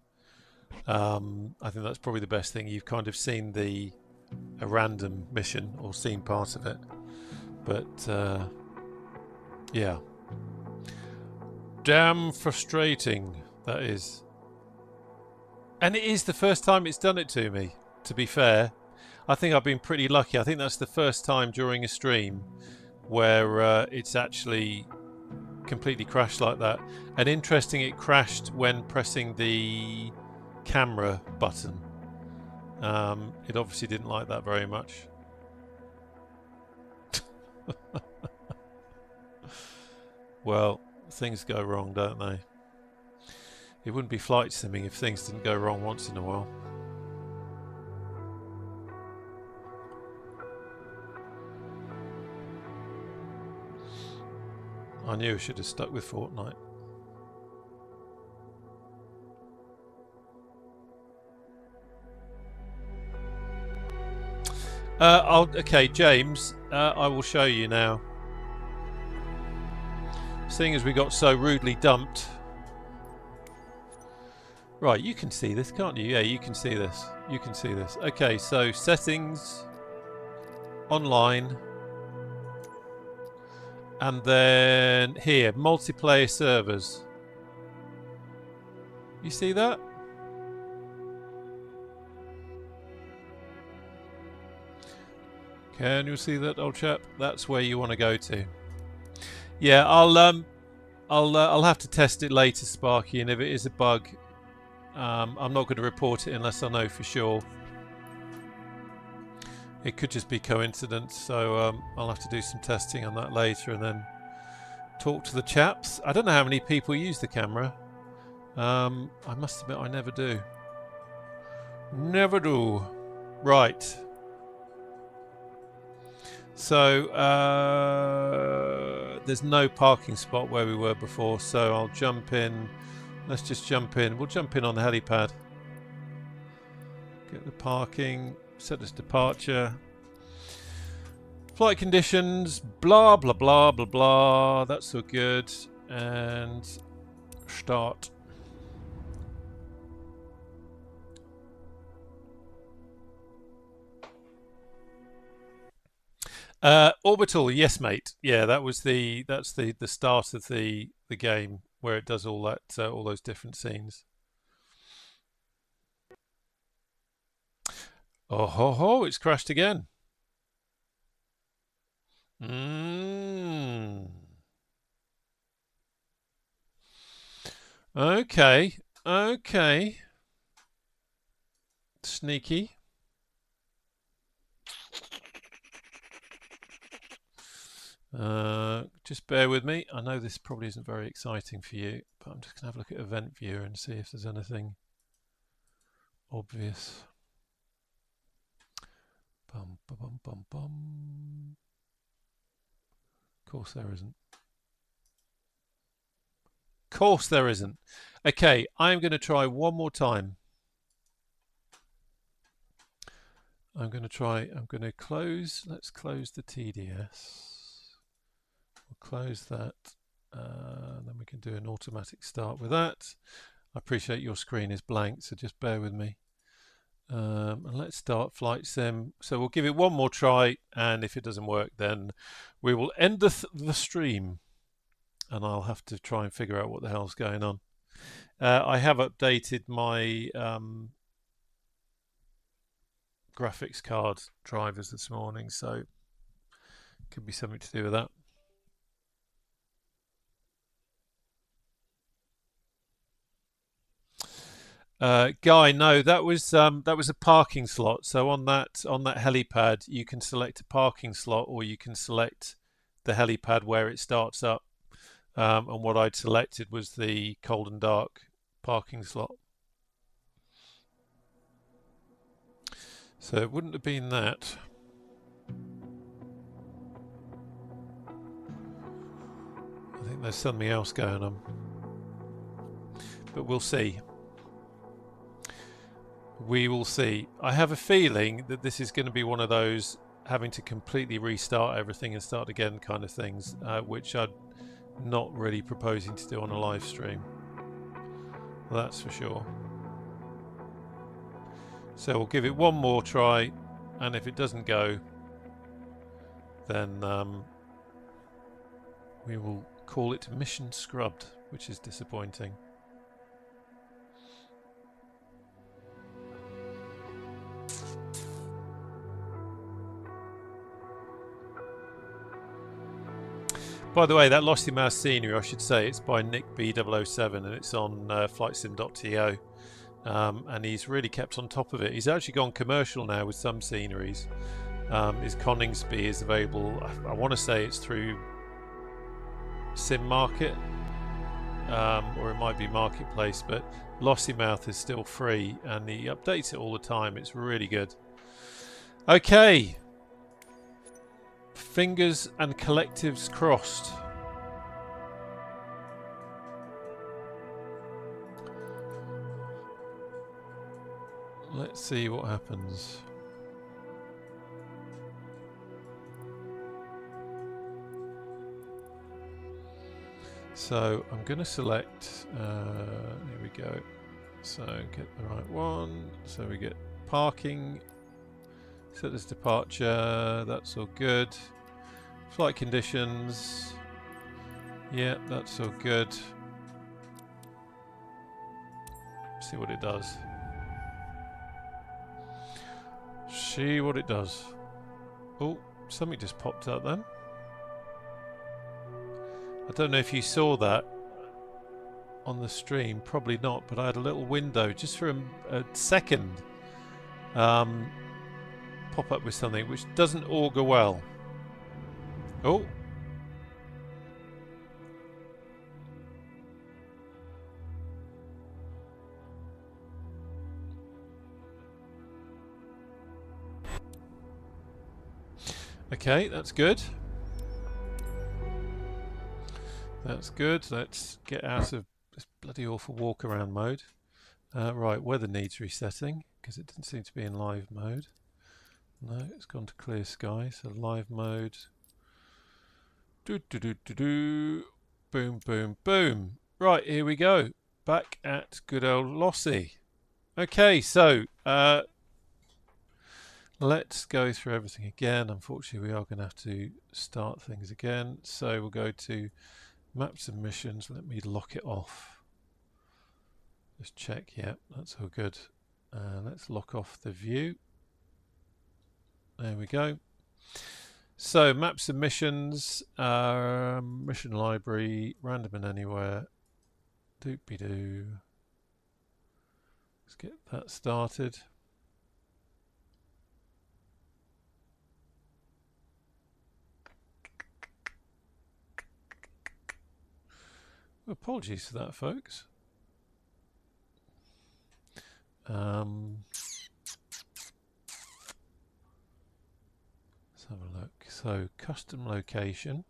I think that's probably the best thing. You've kind of seen a random mission, or seen part of it, but yeah, damn frustrating that is. And it is the first time it's done it to me, to be fair. I think I've been pretty lucky. I think that's the first time during a stream where it's actually completely crashed like that. And interesting, it crashed when pressing the camera button. It obviously didn't like that very much. Well, things go wrong, don't they? It wouldn't be flight simming if things didn't go wrong once in a while. I knew I should have stuck with Fortnite. Okay, James, I will show you now. Seeing as we got so rudely dumped. Right, you can see this, can't you? Yeah, you can see this. You can see this. Okay, so settings, online, and then here, multiplayer servers. You see that? Can you see that, old chap? That's where you want to go to. Yeah, I'll have to test it later, Sparky, and if it is a bug, I'm not going to report it unless I know for sure. It could just be coincidence, so I'll have to do some testing on that later and then talk to the chaps. I don't know how many people use the camera. I must admit I never do. Never do. Right. So there's no parking spot where we were before, so I'll jump in. Let's just jump in. We'll jump in on the helipad. Get the parking. Set as departure. Flight conditions. Blah, blah, blah, blah, blah. That's all good. And start. Orbital, yes, mate. Yeah, that's the start of the game where it does all that all those different scenes. Oh ho ho! It's crashed again. Okay, okay. Sneaky. Just bear with me. I know this probably isn't very exciting for you, but I'm just going to have a look at Event Viewer and see if there's anything obvious. Bum, bum, bum, bum, bum. Of course there isn't. Of course there isn't. Okay, I'm going to try one more time. I'm going to close. Let's close the TDS. We'll close that. Then we can do an automatic start with that. I appreciate your screen is blank, so just bear with me. And let's start flight sim. So we'll give it one more try, and if it doesn't work, then we will end the stream, and I'll have to try and figure out what the hell's going on. I have updated my graphics card drivers this morning, so could be something to do with that. Guy, no, that was a parking slot. So on that helipad, you can select a parking slot, or you can select the helipad where it starts up. And what I'd selected was the cold and dark parking slot. So it wouldn't have been that. I think there's something else going on, but we'll see. We will see. I have a feeling that this is going to be one of those having to completely restart everything and start again kind of things, which I'm not really proposing to do on a live stream. That's for sure. So we'll give it one more try, and if it doesn't go, then we will call it mission scrubbed, which is disappointing. By the way, that Lossiemouth scenery, I should say, it's by Nick B007 and it's on flightsim.to. And he's really kept on top of it. He's actually gone commercial now with some sceneries. His Coningsby is available, I want to say it's through Sim Market, or it might be Marketplace, but Lossiemouth is still free and he updates it all the time. It's really good. Okay. Fingers and collectives crossed. Let's see what happens. So I'm going to select, here we go. So get the right one. So we get parking. Set as departure. That's all good. Flight conditions. Yeah, that's all good. See what it does. See what it does. Oh, something just popped up then. I don't know if you saw that on the stream. Probably not, but I had a little window just for a second pop up with something which doesn't augur well. Oh. Okay, that's good. That's good. Let's get out of this bloody awful walk around mode. Right, weather needs resetting because it didn't seem to be in live mode. No, it's gone to clear sky, so live mode. Do do do do do. Boom, boom, boom. Right, here we go. Back at good old Lossie. Okay, so let's go through everything again. Unfortunately, we are going to have to start things again. So we'll go to maps and missions. Let me lock it off. Just check. Yep, that's all good. Let's lock off the view. There we go. So maps and missions, mission library, random and anywhere. Doopy-doo. Let's get that started. Apologies for that, folks. Let's have a look. So, custom location.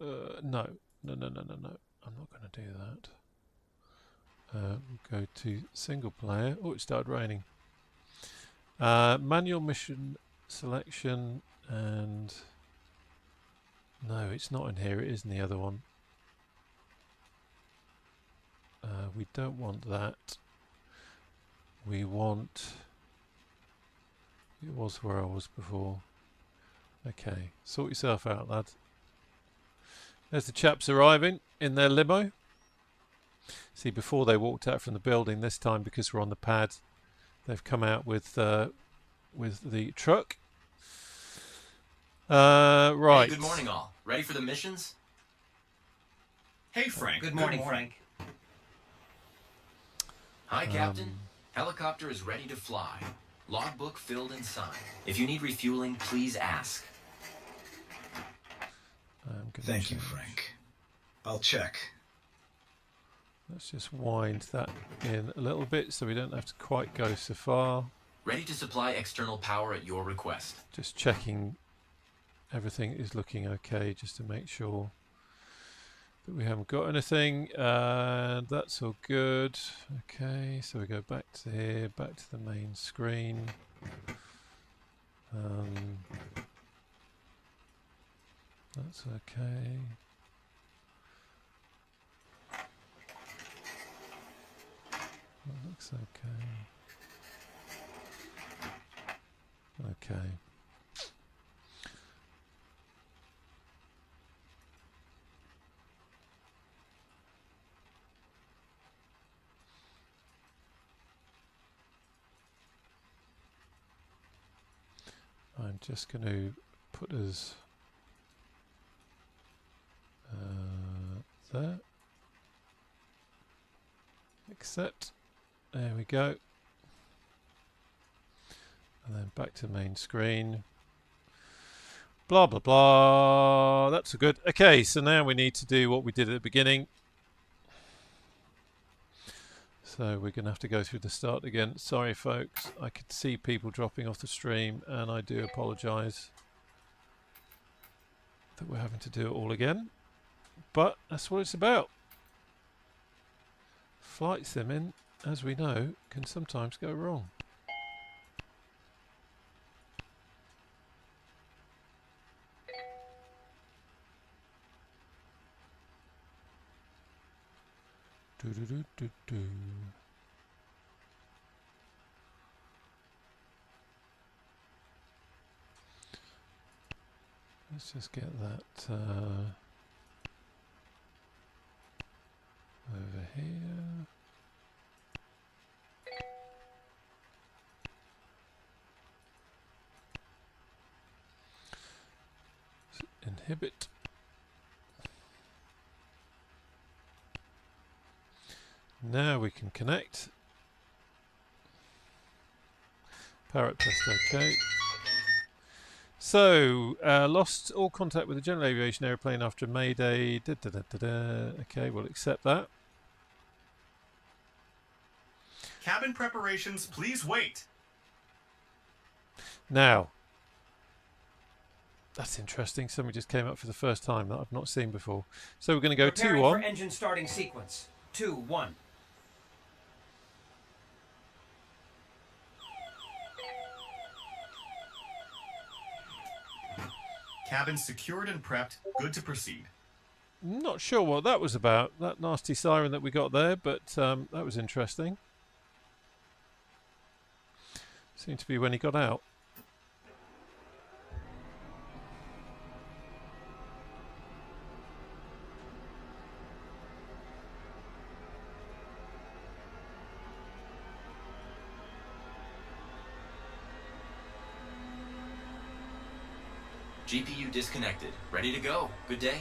No. I'm not going to do that. We'll go to single player. Oh, it started raining. Manual mission selection and... No, it's not in here. It is in the other one. We don't want that. We want... It was where I was before. Okay, sort yourself out, lad. There's the chaps arriving in their limo. See, before they walked out from the building, this time because we're on the pad, they've come out with the truck. Right. Hey, good morning, all. Ready for the missions? Hey, Frank. Good morning, Frank. Hi, Captain. Helicopter is ready to fly. Logbook filled and signed. If you need refueling, please ask. Thank you, Frank. I'll check. Let's just wind that in a little bit so we don't have to quite go so far. Ready to supply external power at your request. Just checking everything is looking okay just to make sure that we haven't got anything. And that's all good. Okay, so we go back to here, back to the main screen. That's okay. That looks okay. Okay. I'm just going to put us there. Accept. There we go. And then back to main screen. Blah, blah, blah. That's good. Okay, so now we need to do what we did at the beginning. So we're going to have to go through the start again. Sorry, folks. I could see people dropping off the stream, and I do apologise that we're having to do it all again. But that's what it's about. Flight simming, as we know, can sometimes go wrong. Do do do do do. Let's just get that over here. Inhibit. Now we can connect. Power up test OK. So, lost all contact with the general aviation airplane after Mayday. Okay, we'll accept that. Cabin preparations, please wait. Now, that's interesting. Somebody just came up for the first time that I've not seen before. So we're going to go Preparing 2-1. for engine starting sequence. 2-1. Cabin secured and prepped. Good to proceed. Not sure what that was about, that nasty siren that we got there, but that was interesting. Seemed to be when he got out. GPU disconnected. Ready to go. Good day.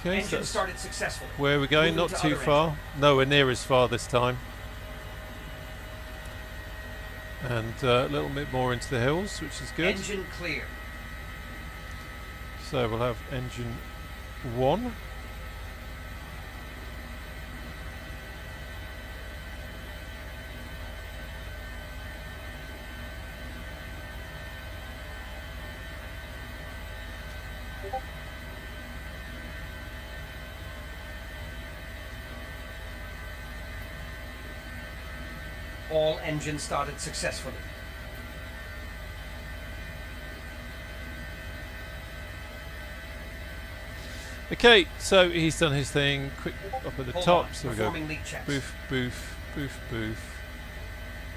Okay, Engine so started successfully. where are we going? Moving Not to too other far. Nowhere near as far this time. And a little bit more into the hills, which is good. Engine clear. So we'll have engine 1. All engines started successfully. Okay, so he's done his thing. Quick up at the Hold top. on. So we go Performing leak checks. boof, boof, boof, boof.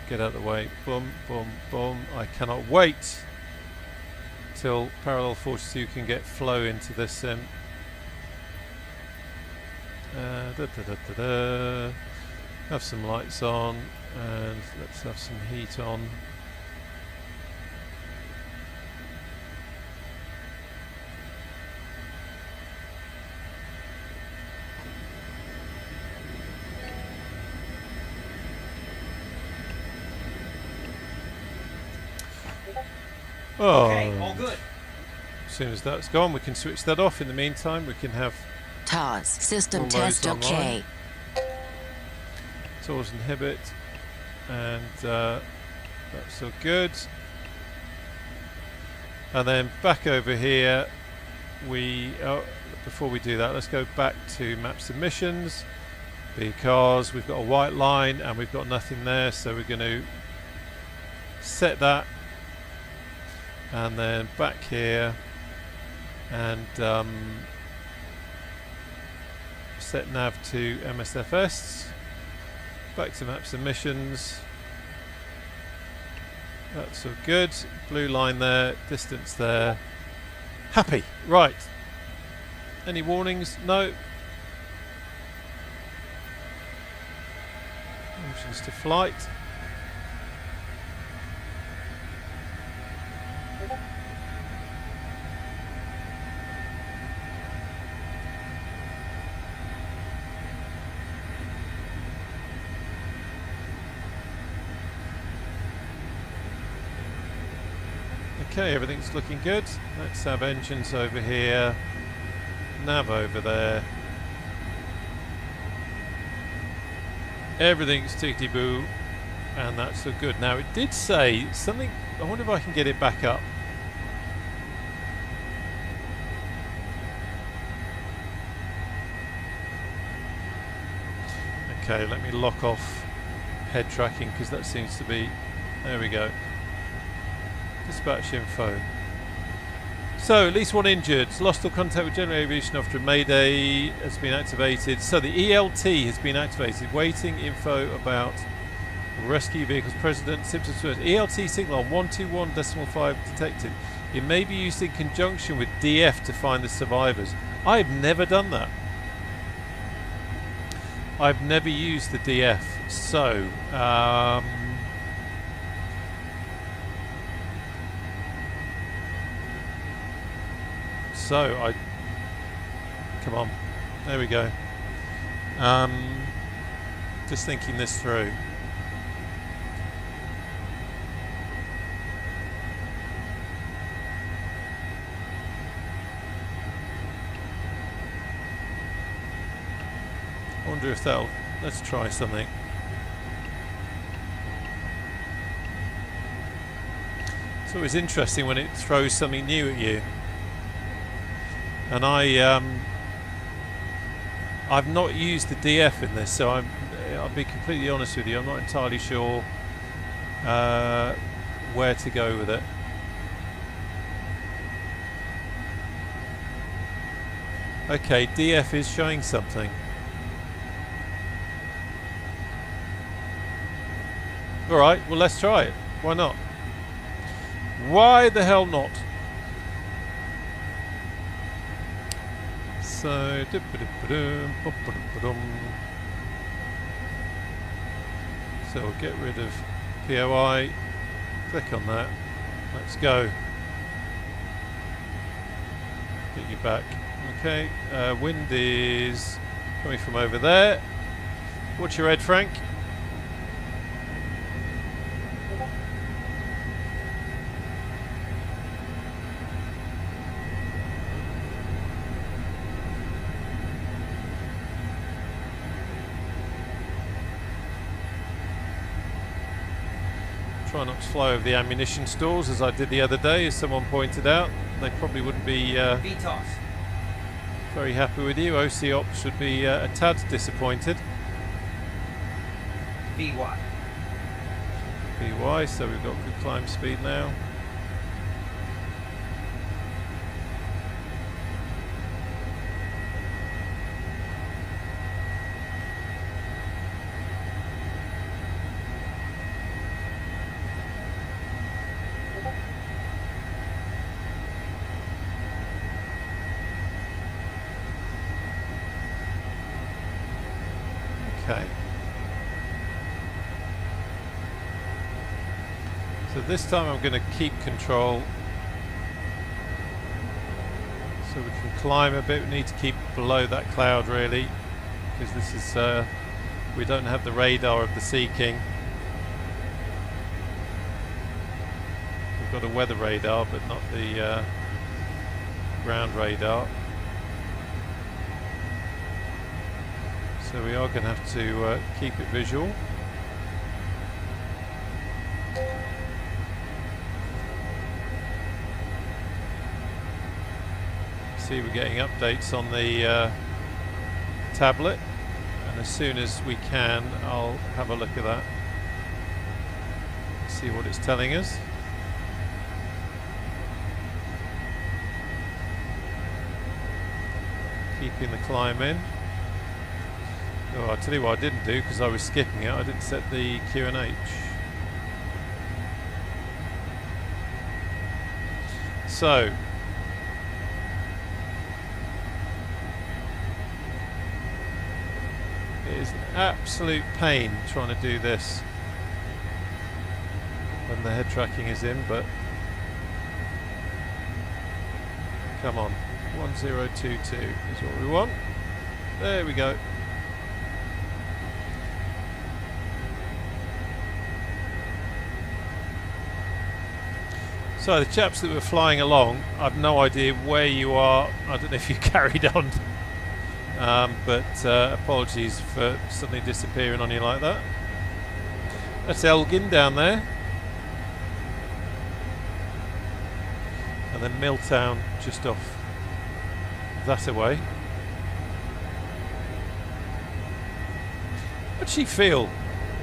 Get out of the way. Boom, boom, boom. I cannot wait till Parallel 42 can get flow into this sim. Have some lights on and let's have some heat on. Oh, Okay, all good. as soon as that's gone, we can switch that off. In the meantime, we can have TOS, system all test those online. okay. TOS inhibit, and that's all good. And then back over here, before we do that, let's go back to map submissions, because we've got a white line and we've got nothing there, so we're going to set that, and then back here and set nav to MSFS. Back to maps and missions. That's all good. Blue line there, distance there. Happy. Right. Any warnings? No. Options to flight. Okay, everything's looking good. Let's have engines over here, nav over there. Everything's tickety-boo, and that's so good. Now, it did say something. I wonder if I can get it back up. Okay, let me lock off head tracking because that seems to be. There we go. Dispatch info. So, at least one injured. Lost all contact with General Aviation after Mayday has been activated. So, the ELT has been activated. Waiting info about rescue vehicles. President Simpson's first. ELT signal on 121.5 detected. It may be used in conjunction with DF to find the survivors. I've never done that. I've never used the DF. So, come on, there we go. Just thinking this through. I wonder if that'll, let's try something. It's always interesting when it throws something new at you. And I've not used the DF in this, so I'll be completely honest with you. I'm not entirely sure where to go with it. Okay, DF is showing something. All right, well, let's try it. Why not? Why the hell not? So, we'll get rid of POI, click on that, let's go. Get you back. Okay, wind is coming from over there. Watch your head, Frank. Try not to fly over the ammunition stores as I did the other day, as someone pointed out. They probably wouldn't be VTOS. Very happy with you. OC Ops should be a tad disappointed. VY. VY, so we've got good climb speed now. Okay. So this time I'm going to keep control. So we can climb a bit. We need to keep below that cloud really, because this is we don't have the radar of the Sea King. We've got a weather radar, but not the ground radar. So we are going to have to keep it visual. See, we're getting updates on the tablet, and as soon as we can, I'll have a look at that. See what it's telling us. Keeping the climb in. Oh, I'll tell you what I didn't do because I was skipping it. I didn't set the QNH. So it is an absolute pain trying to do this when the head tracking is in, but come on, 1022 is what we want. There we go. So the chaps that were flying along, I've no idea where you are. I don't know if you carried on, but apologies for suddenly disappearing on you like that. That's Elgin down there. And then Milltown just off that away. I actually feel,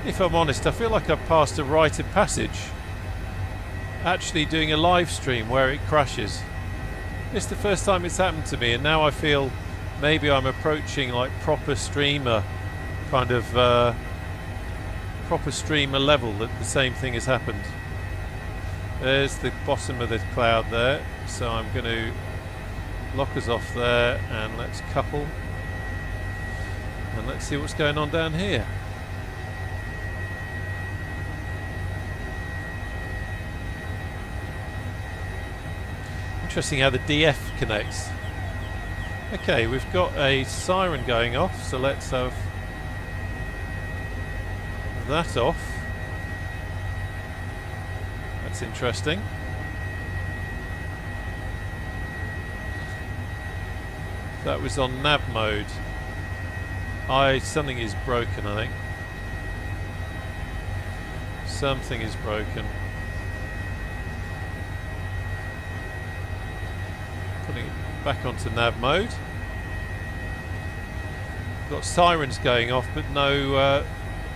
if I'm honest, I feel like I've passed a rite of passage actually doing a live stream where it crashes. It's the first time it's happened to me, and now I feel maybe I'm approaching like proper streamer kind of proper streamer level, that the same thing has happened. There's the bottom of the cloud there, so I'm going to lock us off there and let's couple and let's see what's going on down here. Interesting how the DF connects. Okay, we've got a siren going off, so let's have that off. That's interesting. That was on nav mode. Something is broken, I think. Something is broken. Putting it back onto nav mode. Got sirens going off, but no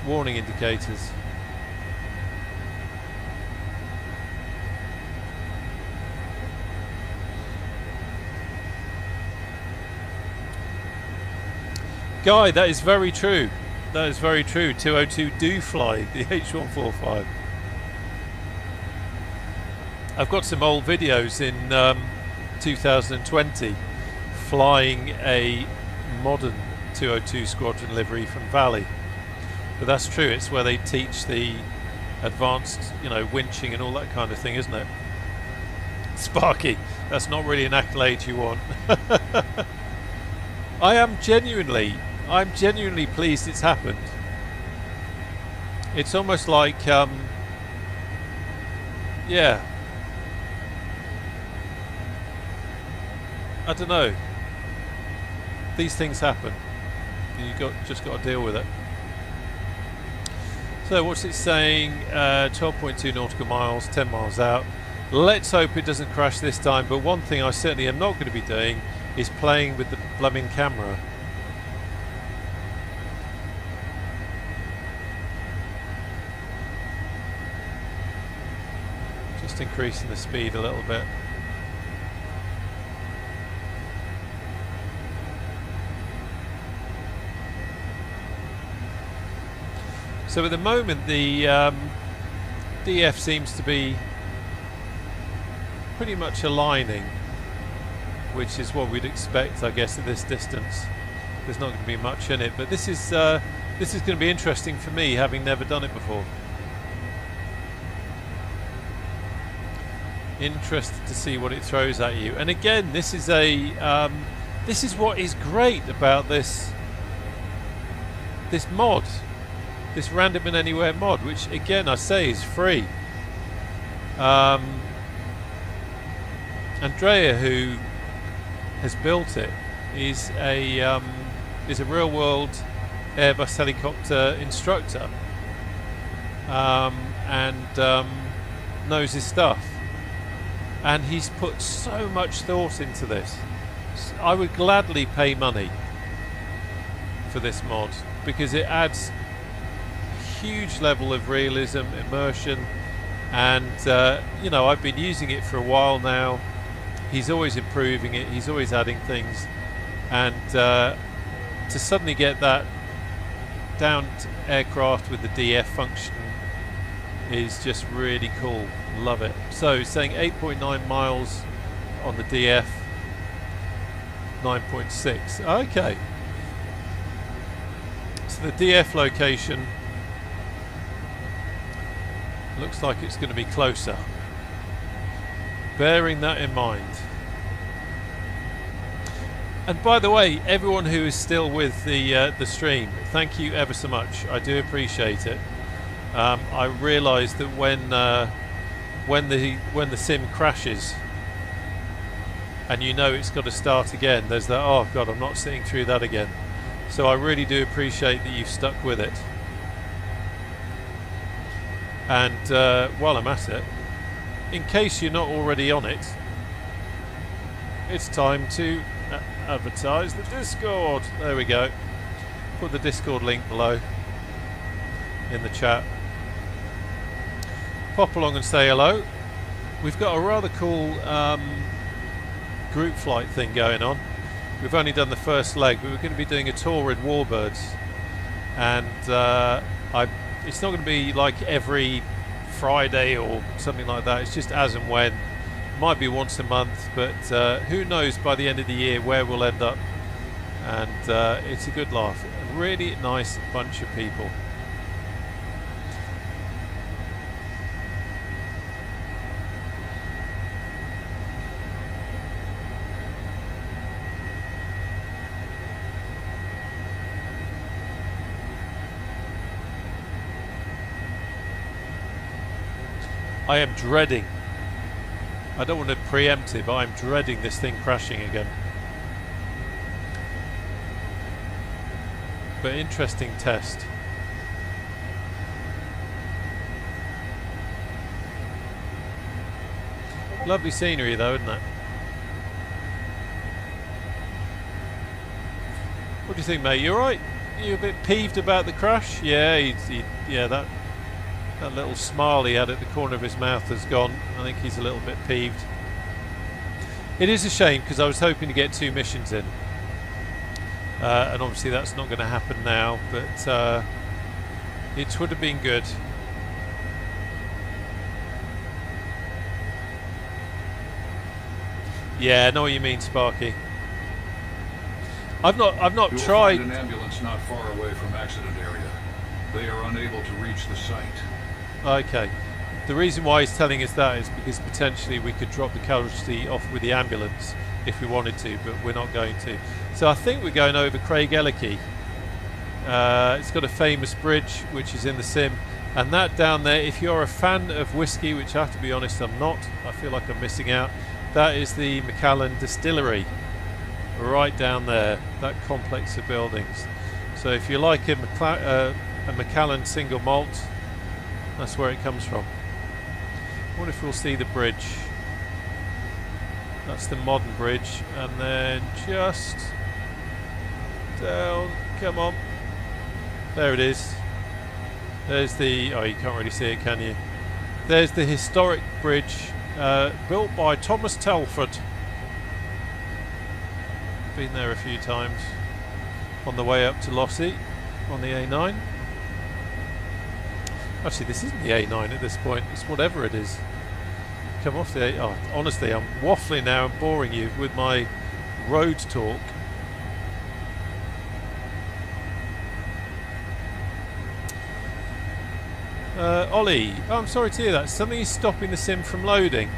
warning indicators. Guy, that is very true. That is very true. 202 do fly the H145. I've got some old videos in 2020 flying a modern 202 Squadron livery from Valley. But that's true. It's where they teach the advanced, winching and all that kind of thing, isn't it? Sparky, that's not really an accolade you want. I'm genuinely pleased it's happened. It's almost like, yeah, I don't know. These things happen. You just got to deal with it. So what's it saying? 12.2 nautical miles, 10 miles out. Let's hope it doesn't crash this time. But one thing I certainly am not going to be doing is playing with the blooming camera. Just increasing the speed a little bit. So at the moment the DF seems to be pretty much aligning, which is what we'd expect, I guess, at this distance. There's not going to be much in it, but this is going to be interesting for me, having never done it before. Interested to see what it throws at you. And again, this is what is great about this mod, this random and anywhere mod, which again I say is free. Andrea, who has built it, is a real world Airbus helicopter instructor, and knows his stuff, and he's put so much thought into this. I would gladly pay money for this mod because it adds a huge level of realism, immersion, and I've been using it for a while now. He's always improving it, he's always adding things, and to suddenly get that downed aircraft with the DF function is just really cool. Love it. So it's saying 8.9 miles on the DF, 9.6. Okay. So the DF location looks like it's going to be closer. Bearing that in mind. And by the way, everyone who is still with the stream, thank you ever so much. I do appreciate it. I realise that when the sim crashes, and you know it's got to start again, there's that, oh god, I'm not sitting through that again. So I really do appreciate that you've stuck with it. And while I'm at it, in case you're not already on it, it's time to advertise the Discord. There we go. Put the Discord link below in the chat. Pop along and say hello. We've got a rather cool group flight thing going on. We've only done the first leg, but we're going to be doing a tour with Warbirds, and it's not going to be like every Friday or something like that. It's just as and when. Might be once a month, but who knows by the end of the year where we'll end up. And it's a good laugh. A really nice bunch of people. I am dreading, I don't want to preempt it, but I'm dreading this thing crashing again. But interesting test. Lovely scenery though, isn't it? What do you think, mate? You alright? You a bit peeved about the crash? Yeah, yeah, that little smile he had at the corner of his mouth has gone. I think he's a little bit peeved. It is a shame because I was hoping to get 2 missions in. And obviously that's not going to happen now, but it would have been good. Yeah, I know what you mean, Sparky. I've not tried. You'll find an ambulance not far away from accident area. They are unable to reach the site. Okay. The reason why he's telling us that is because potentially we could drop the casualty off with the ambulance if we wanted to, but we're not going to. So I think we're going over Craig Ellicky. It's got a famous bridge which is in the sim, and that down there, if you're a fan of whiskey, which I have to be honest I'm not, I feel like I'm missing out, that is the Macallan Distillery right down there, that complex of buildings. So if you like a Macallan single malt, that's where it comes from. I wonder if we'll see the bridge. That's the modern bridge, and then just down, come on, there it is. There's the, oh, you can't really see it, can you? There's the historic bridge built by Thomas Telford. Been there a few times on the way up to Lossie on the A9. Actually, this isn't the A9 at this point, it's whatever it is. Come off the A... Oh, honestly, I'm waffling now and boring you with my road talk. Ollie, oh, I'm sorry to hear that. Something is stopping the sim from loading.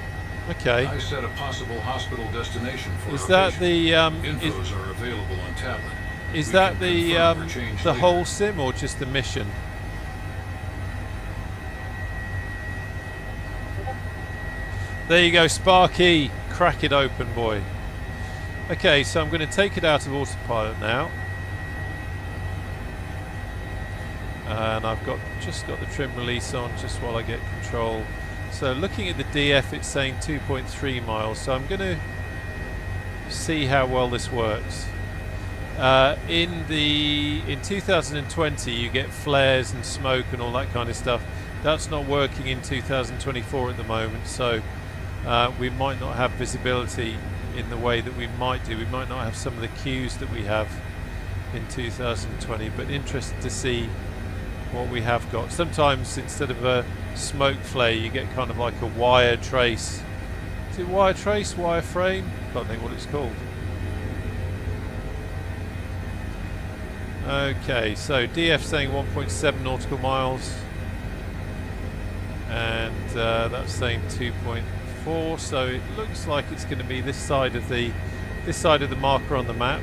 Okay. I set a possible hospital destination for is our that patient. the Infos are available on tablet. is We that can the confirm or change later. whole sim or just the mission? There you go, Sparky. Crack it open, boy. Okay, so I'm going to take it out of autopilot now. And I've just got the trim release on just while I get control. So looking at the DF, it's saying 2.3 miles. So I'm going to see how well this works. In 2020, you get flares and smoke and all that kind of stuff. That's not working in 2024 at the moment. So we might not have visibility in the way that we might do. We might not have some of the cues that we have in 2020, but interested to see what we have got. Sometimes instead of a smoke flare you get kind of like a wire trace. Is it wire trace, wire frame? Can't think what it's called. Okay, so DF saying 1.7 nautical miles, and that's saying 2.4. So it looks like it's going to be this side of the marker on the map.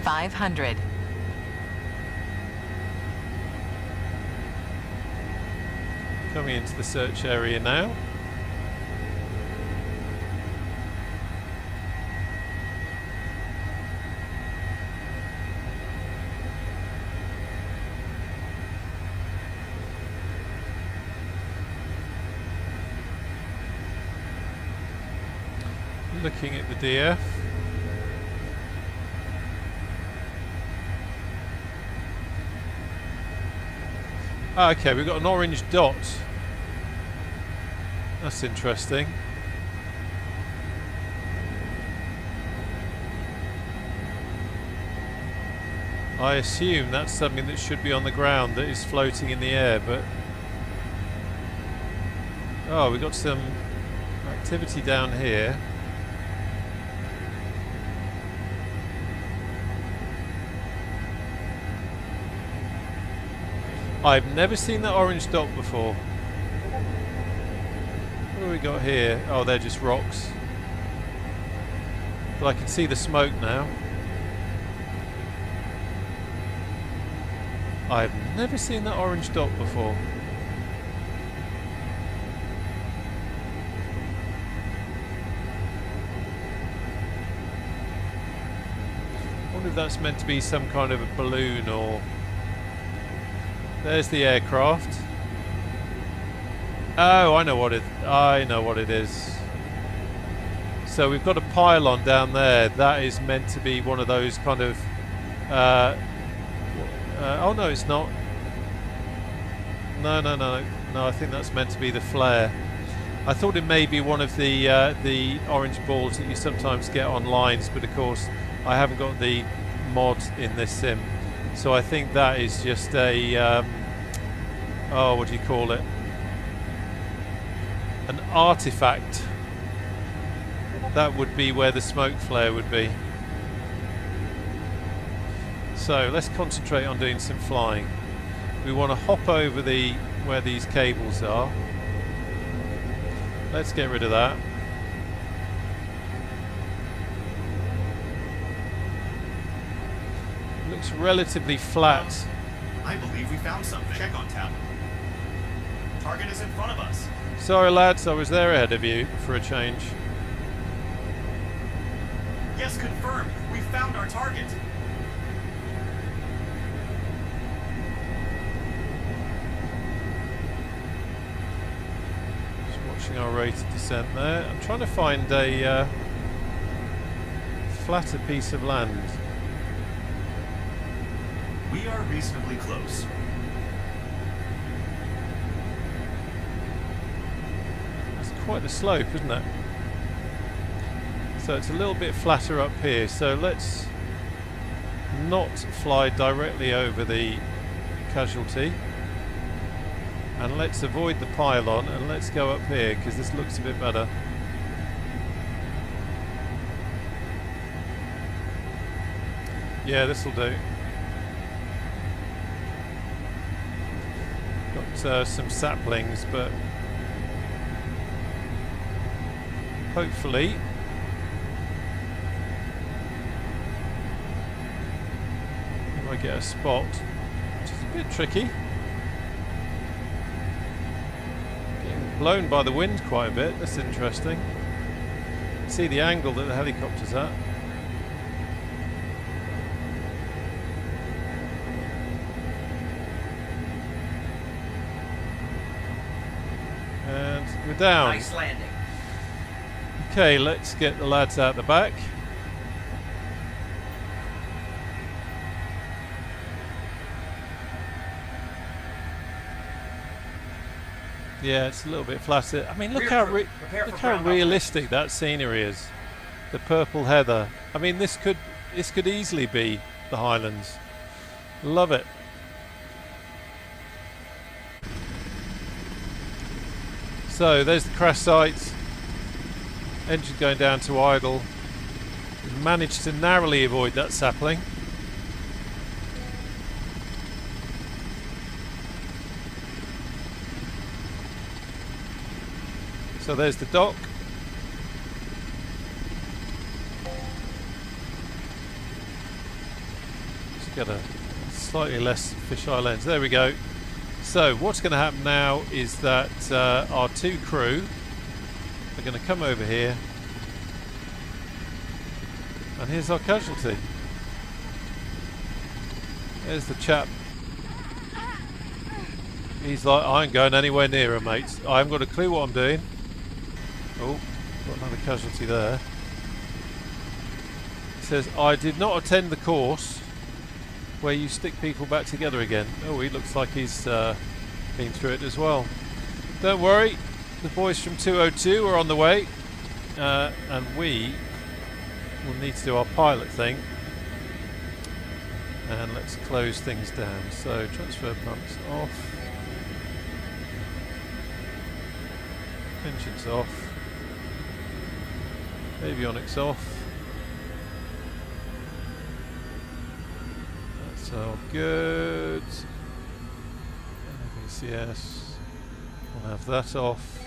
$500. Coming into the search area now. Looking at the DF. Okay, we've got an orange dot. That's interesting. I assume that's something that should be on the ground that is floating in the air, but... Oh, we've got some activity down here. I've never seen that orange dot before. What have we got here? Oh, they're just rocks. But I can see the smoke now. I've never seen that orange dot before. I wonder if that's meant to be some kind of a balloon or... There's the aircraft. Oh, I know what it is. So we've got a pylon down there. That is meant to be one of those kind of... oh no, it's not. No, I think that's meant to be the flare. I thought it may be one of the orange balls that you sometimes get on lines, but of course I haven't got the mod in this sim. So I think that is just a, oh, what do you call it? An artifact. That would be where the smoke flare would be. So let's concentrate on doing some flying. We want to hop over where these cables are. Let's get rid of that. Looks relatively flat. I believe we found something. Check on tablet. Target is in front of us. Sorry lads, I was there ahead of you for a change. Yes, confirmed. We found our target. Just watching our rate of descent there. I'm trying to find a flatter piece of land. We are reasonably close. It's quite the slope, isn't it? So it's a little bit flatter up here. So let's not fly directly over the casualty. And let's avoid the pylon and let's go up here because this looks a bit better. Yeah, this will do. Got some saplings, but hopefully if I get a spot, which is a bit tricky. Getting blown by the wind quite a bit, that's interesting. See the angle that the helicopter's at. And we're down. Nice landing. Okay, let's get the lads out the back. Yeah, it's a little bit flatter. I mean, look Rear how crew, prepare for look how ground realistic that scenery is. The purple heather. I mean, this could easily be the Highlands. Love it. So there's the crash site. Engine going down to idle. Managed to narrowly avoid that sapling. So there's the dock. Just get a slightly less fisheye lens. There we go. So what's going to happen now is that our two crew are going to come over here, and here's our casualty. There's the chap. He's like, I ain't going anywhere near him, mate. I haven't got a clue what I'm doing. Oh, got another casualty there. It says, I did not attend the course where you stick people back together again. Oh, he looks like he's been through it as well. Don't worry, the boys from 202 are on the way, and we will need to do our pilot thing. And let's close things down. So transfer pumps off, engines off, avionics off. That's all good. VCS, we'll have that off.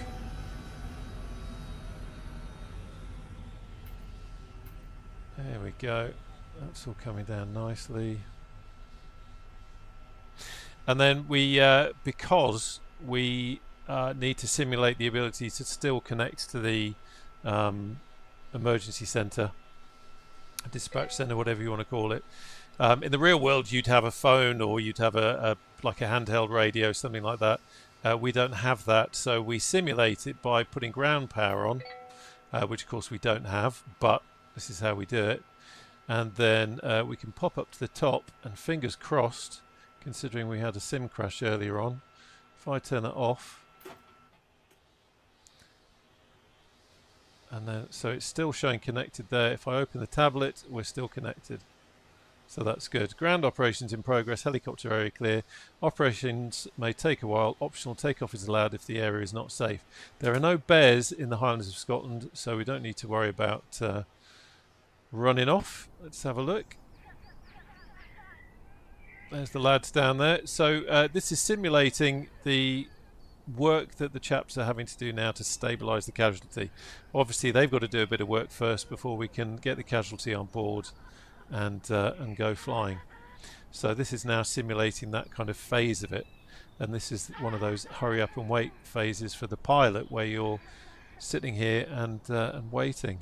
There we go. That's all coming down nicely. And then we, because we need to simulate the ability to still connect to the emergency centre, dispatch centre, whatever you want to call it. In the real world, you'd have a phone, or you'd have like a handheld radio, something like that. We don't have that, so we simulate it by putting ground power on, which of course we don't have, but this is how we do it. And then we can pop up to the top, and fingers crossed, considering we had a sim crash earlier on, if I turn it off, and then so it's still showing connected there. If I open the tablet, we're still connected, so that's good. Ground operations in progress, helicopter area clear. Operations may take a while. Optional takeoff is allowed if the area is not safe. There are no bears in the Highlands of Scotland, so we don't need to worry about running off. Let's have a look. There's the lads down there. So this is simulating the work that the chaps are having to do now to stabilise the casualty. Obviously they've got to do a bit of work first before we can get the casualty on board and go flying. So this is now simulating that kind of phase of it, and this is one of those hurry up and wait phases for the pilot, where you're sitting here and waiting.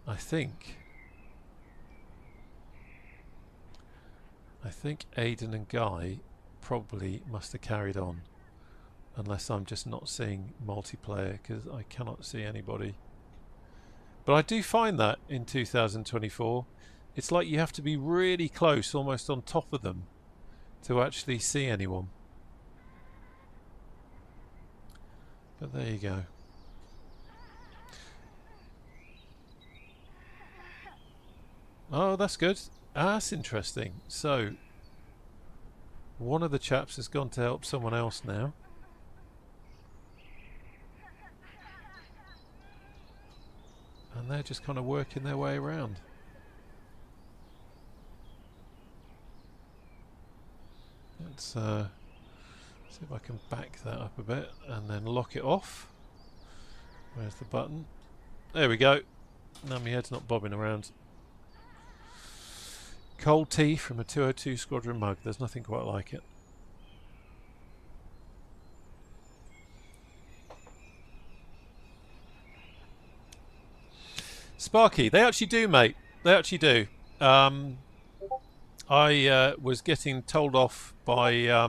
I think Aidan and Guy probably must have carried on, unless I'm just not seeing multiplayer, because I cannot see anybody. But I do find that in 2024 it's like you have to be really close, almost on top of them, to actually see anyone. But there you go. Oh, that's good. That's interesting. So one of the chaps has gone to help someone else now. And they're just kind of working their way around. Let's see if I can back that up a bit and then lock it off. Where's the button? There we go. Now my head's not bobbing around. Cold tea from a 202 Squadron mug. There's nothing quite like it. Sparky, they actually do, mate. They actually do. I was getting told off by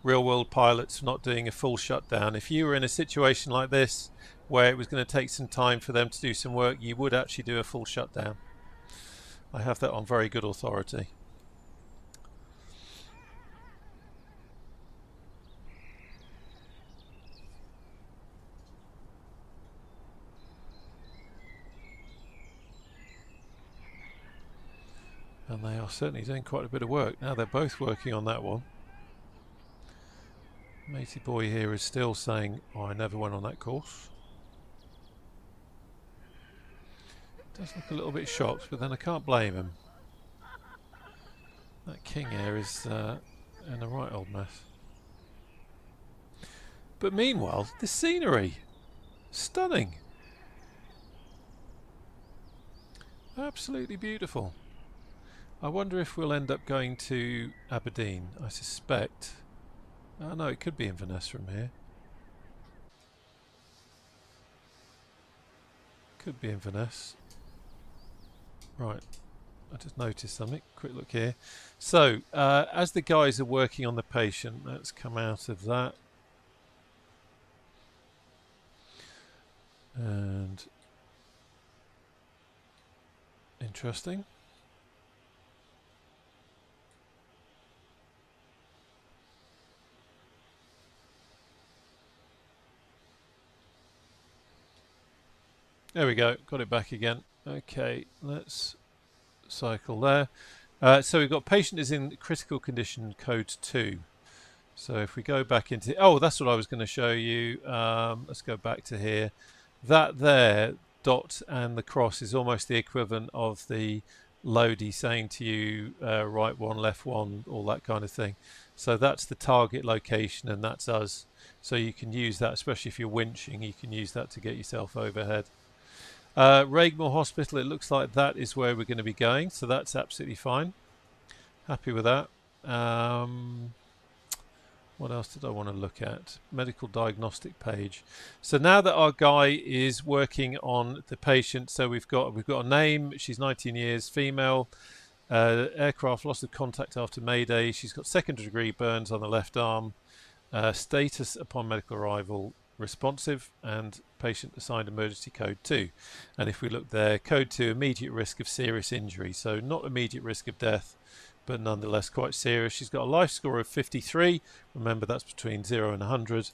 real world pilots for not doing a full shutdown. If you were in a situation like this where it was going to take some time for them to do some work, you would actually do a full shutdown. I have that on very good authority. And they are certainly doing quite a bit of work. Now they're both working on that one. Matey boy here is still saying, oh, I never went on that course. Does look a little bit shocked, but then I can't blame him. That king here is in a right old mess. But meanwhile, the scenery, stunning. Absolutely beautiful. I wonder if we'll end up going to Aberdeen. I suspect. Oh no, it could be Inverness from here. Could be Inverness. Right. I just noticed something. Quick look here. So, as the guys are working on the patient, let's come out of that. And interesting. There we go, got it back again. Okay, let's cycle there. So we've got patient is in critical condition code 2. So if we go back into, oh, that's what I was going to show you. Let's go back to here. That there, dot and the cross, is almost the equivalent of the loadie saying to you right one, left one, all that kind of thing. So that's the target location, and that's us. So you can use that, especially if you're winching, you can use that to get yourself overhead. Regmore Hospital, it looks like that is where we're going to be going, so that's absolutely fine. Happy with that. What else did I want to look at? Medical diagnostic page. So now that our guy is working on the patient, so we've got a name. She's 19 years, female. Aircraft loss of contact after Mayday. She's got second degree burns on the left arm. Status upon medical arrival responsive, and patient assigned emergency code 2. And if we look there, code 2, immediate risk of serious injury. So not immediate risk of death, but nonetheless quite serious. She's got a life score of 53. Remember, that's between 0 and 100.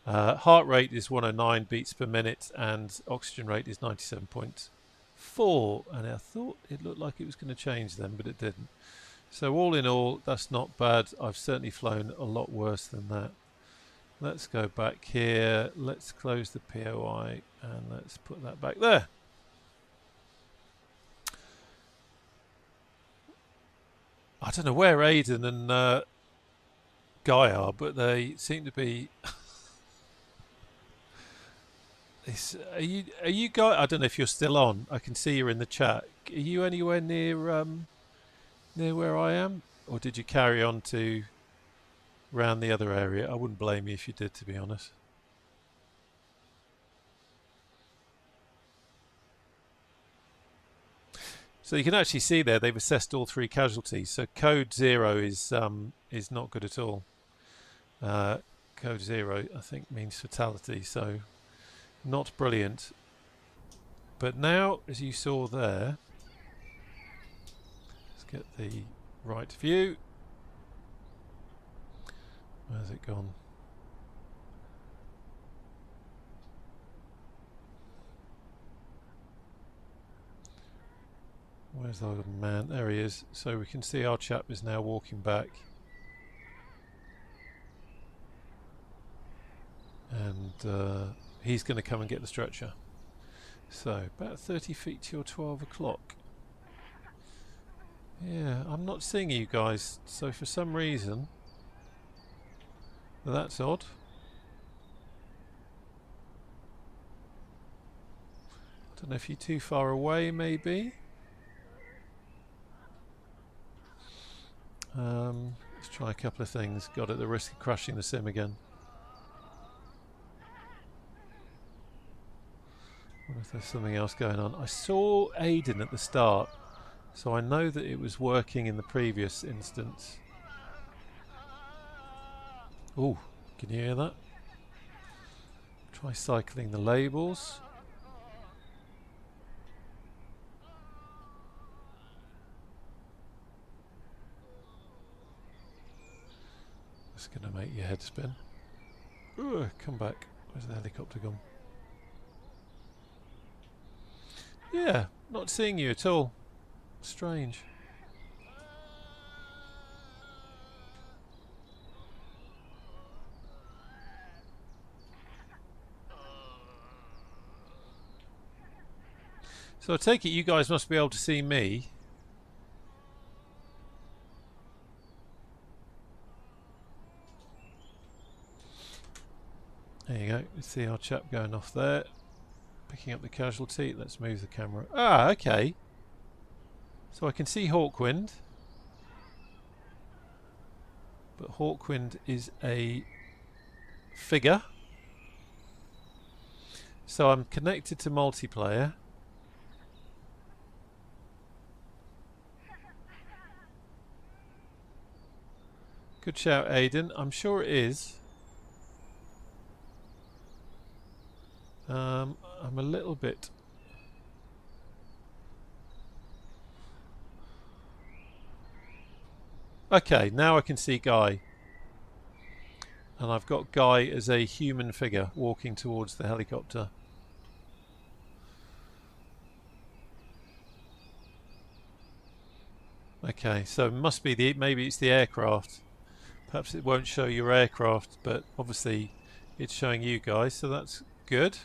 Heart rate is 109 beats per minute, and oxygen rate is 97.4. And I thought it looked like it was going to change then, but it didn't. So all in all, that's not bad. I've certainly flown a lot worse than that. Let's go back here. Let's close the POI and let's put that back there. I don't know where Aidan and Guy are, but they seem to be. Are you guys? I don't know if you're still on. I can see you're in the chat. Are you anywhere near near where I am, or did you carry on to round the other area? I wouldn't blame you if you did, to be honest. So you can actually see there they've assessed all 3 casualties. So code 0 is not good at all. Code 0 I think means fatality, so not brilliant. But now, as you saw there, let's get the right view. Where's it gone? Where's the old man? There he is. So we can see our chap is now walking back. And he's going to come and get the stretcher. So about 30 feet to your 12 o'clock. Yeah, I'm not seeing you guys. So for some reason, that's odd. I don't know if you're too far away, maybe. Let's try a couple of things. Got at the risk of crashing the sim again. What if there's something else going on? I saw Aidan at the start, so I know that it was working in the previous instance. Oh, can you hear that? Try cycling the labels. It's going to make your head spin. Ooh, come back. Where's the helicopter gone? Yeah, not seeing you at all. Strange. So I take it you guys must be able to see me. There you go. You see our chap going off there. Picking up the casualty. Let's move the camera. Ah, okay. So I can see Hawkwind. But Hawkwind is a figure. So I'm connected to multiplayer. Good shout, Aiden. I'm sure it is. I'm a little bit... Okay, now I can see Guy. And I've got Guy as a human figure walking towards the helicopter. Okay, so it must be the... maybe it's the aircraft. Perhaps it won't show your aircraft, but obviously it's showing you guys, so that's good.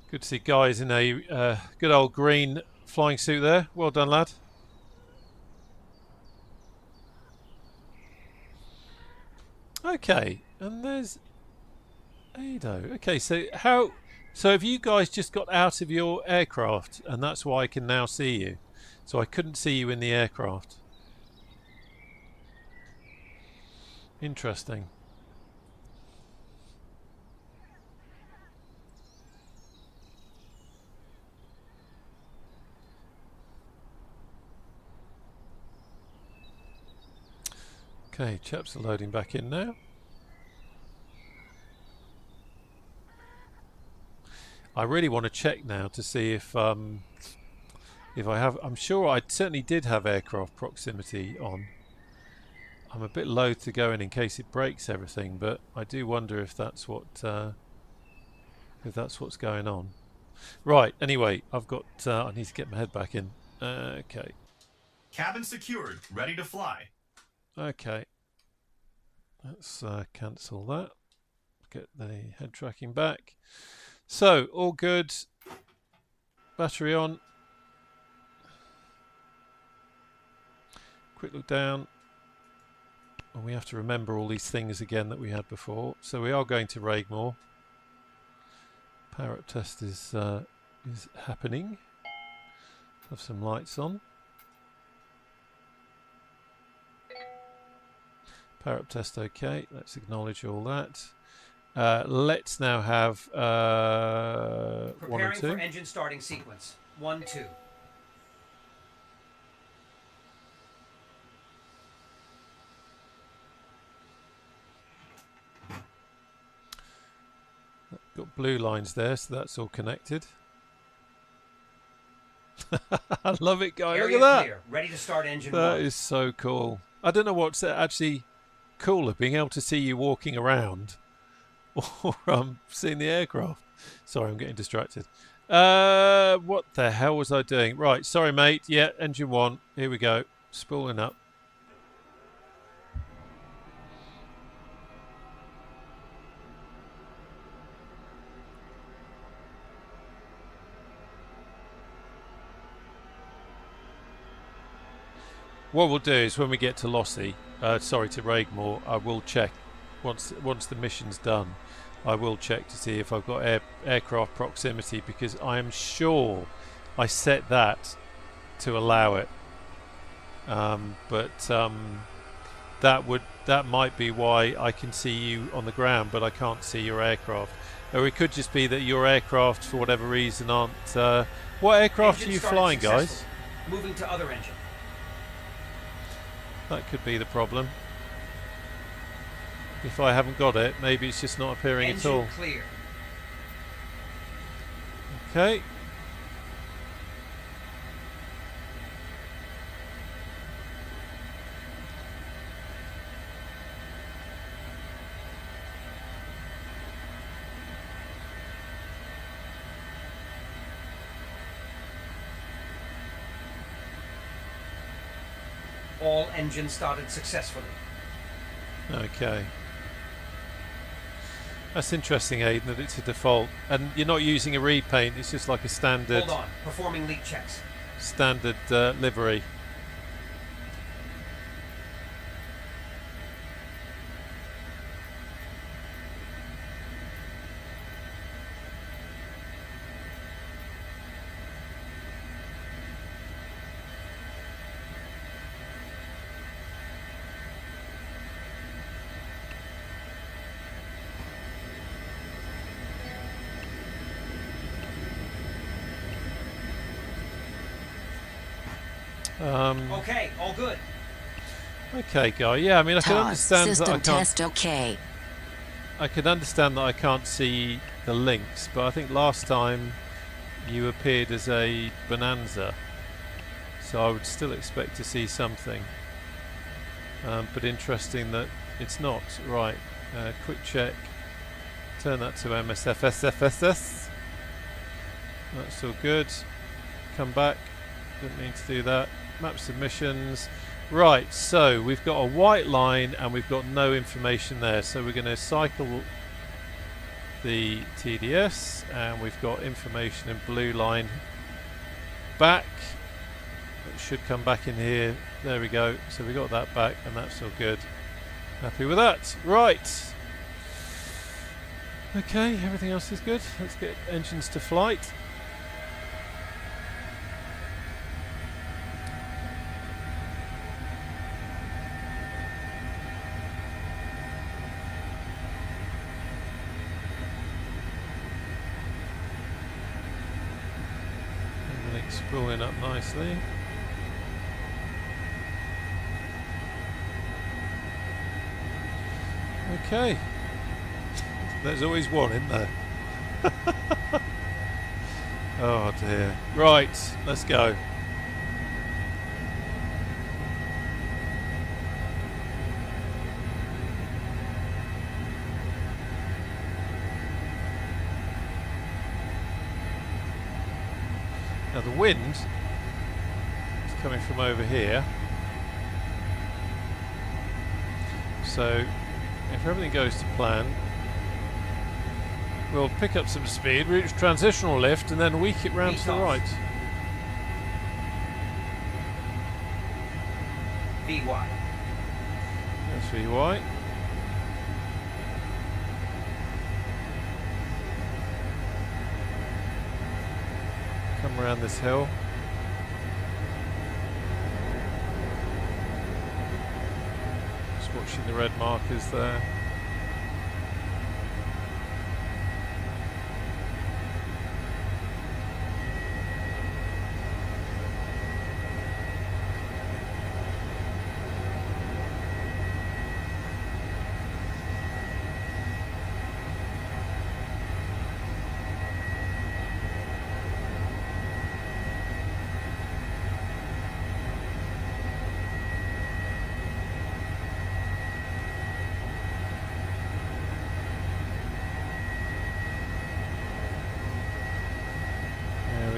Good to see Guys in a good old green flying suit there. Well done, lad. Okay, and there's Ado. Okay, so how... so have you guys just got out of your aircraft, and that's why I can now see you? So I couldn't see you in the aircraft. Interesting. Okay, chaps are loading back in now. I really want to check now to see if I have... I'm sure I certainly did have aircraft proximity on. I'm a bit loath to go in case it breaks everything, but I do wonder if that's what if that's what's going on. Right. Anyway, I've got. I need to get my head back in. Okay. Cabin secured, ready to fly. Okay. Let's cancel that. Get the head tracking back. So all good. Battery on. Quick look down. And we have to remember all these things again that we had before. So we are going to Raigmore. Power up test is happening. Have some lights on. Power up test okay. Let's acknowledge all that. Let's now have 1 and 2. Preparing for engine starting sequence. 1, 2. Got blue lines there, so that's all connected. I love it, Guy. Look at that. Clear. Ready to start engine That 1. is so cool. I don't know what's actually cooler, being able to see you walking around or seeing the aircraft. Sorry, I'm getting distracted. What the hell was I doing? Right, sorry, mate. Yeah, engine 1. Here we go. Spooling up. What we'll do is when we get to Lossie, sorry, to Raigmore, I will check once the mission's done. I will check to see if I've got aircraft proximity, because I am sure I set that to allow it. That might be why I can see you on the ground, but I can't see your aircraft. Or it could just be that your aircraft, for whatever reason, aren't. What aircraft are you flying, guys? Moving to other engine. That could be the problem. If I haven't got it, maybe it's just not appearing engine at all. Clear. Okay. All engines started successfully. Okay. That's interesting, Aiden, that it's a default. And you're not using a repaint, it's just like a standard... Hold on. Performing leak checks. Standard livery. Okay, all good. Okay, Guy. Yeah, I mean, I can understand that I System can't... test okay. I can understand that I can't see the links, but I think last time you appeared as a bonanza, so I would still expect to see something. But interesting that it's not. Right, quick check. Turn that to MSFSFSS. That's all good. Come back. Didn't mean to do that. Map submissions. Right, so we've got a white line and we've got no information there. So we're going to cycle the TDS and we've got information in blue line back. It should come back in here. There we go. So we got that back and that's all good. Happy with that. Right. Okay, everything else is good. Let's get engines to flight. Spooling up nicely. Okay. There's always one, isn't there? Oh dear. Right, let's go. Now the wind is coming from over here, so if everything goes to plan we'll pick up some speed, reach transitional lift and then weak it round to the right. VY. That's VY. Come around this hill. Just watching the red markers there.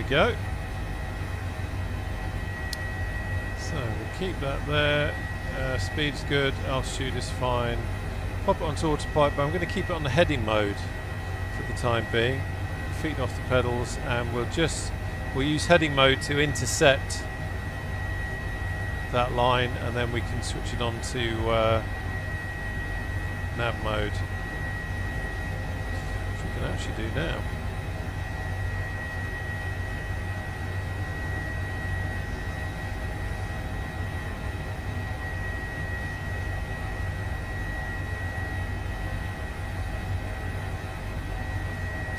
Go. So we'll keep that there. Speed's good, altitude is fine. Pop it onto autopilot, but I'm going to keep it on the heading mode for the time being. Feet off the pedals, and we'll use heading mode to intercept that line, and then we can switch it on to nav mode, which we can actually do now.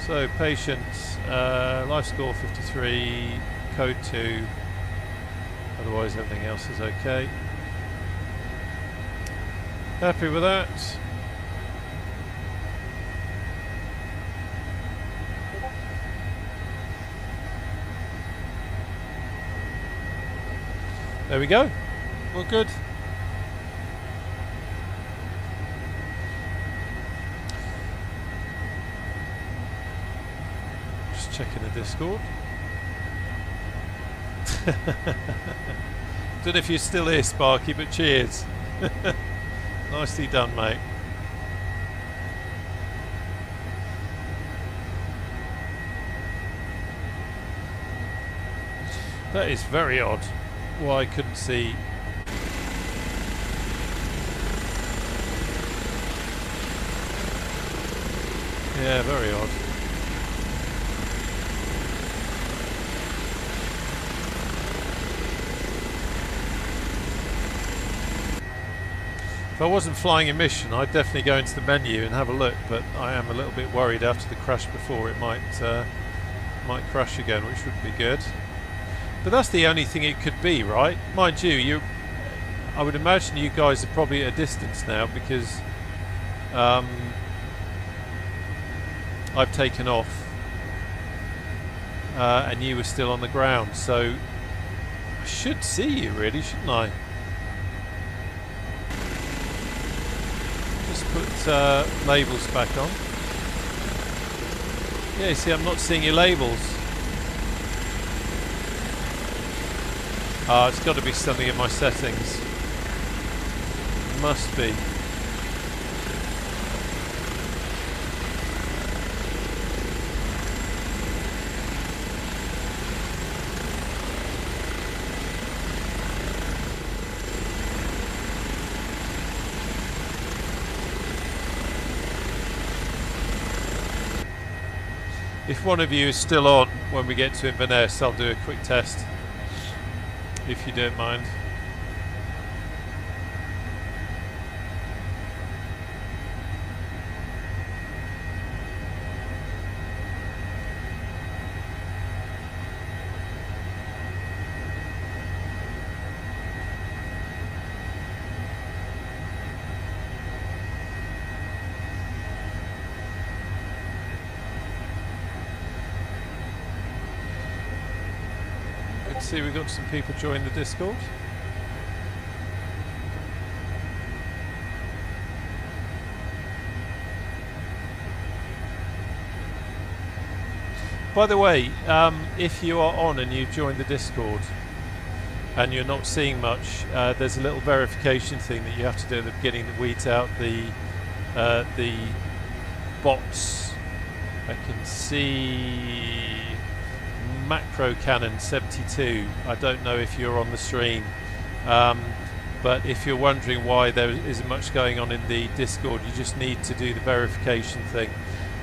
So patience, life score 53, code 2, otherwise everything else is okay. Happy with that. There we go, all good. Checking the Discord. Don't know if you're still here, Sparky, but cheers. Nicely done, mate. That is very odd. Why I couldn't see. Yeah, very odd. If I wasn't flying a mission, I'd definitely go into the menu and have a look, but I am a little bit worried after the crash before it might crash again, which would be good. But that's the only thing it could be, right? Mind you, I would imagine you guys are probably at a distance now because I've taken off and you were still on the ground, so I should see you really, shouldn't I? Just put labels back on. Yeah, you see I'm not seeing your labels. Ah, it's got to be something in my settings. Must be. If one of you is still on when we get to Inverness, I'll do a quick test, if you don't mind. See, we've got some people join the Discord. By the way, if you are on and you've joined the Discord and you're not seeing much, there's a little verification thing that you have to do at the beginning that weeds out the bots. I can see Macro Cannon 72. I don't know if you're on the stream, but if you're wondering why there isn't much going on in the Discord, you just need to do the verification thing.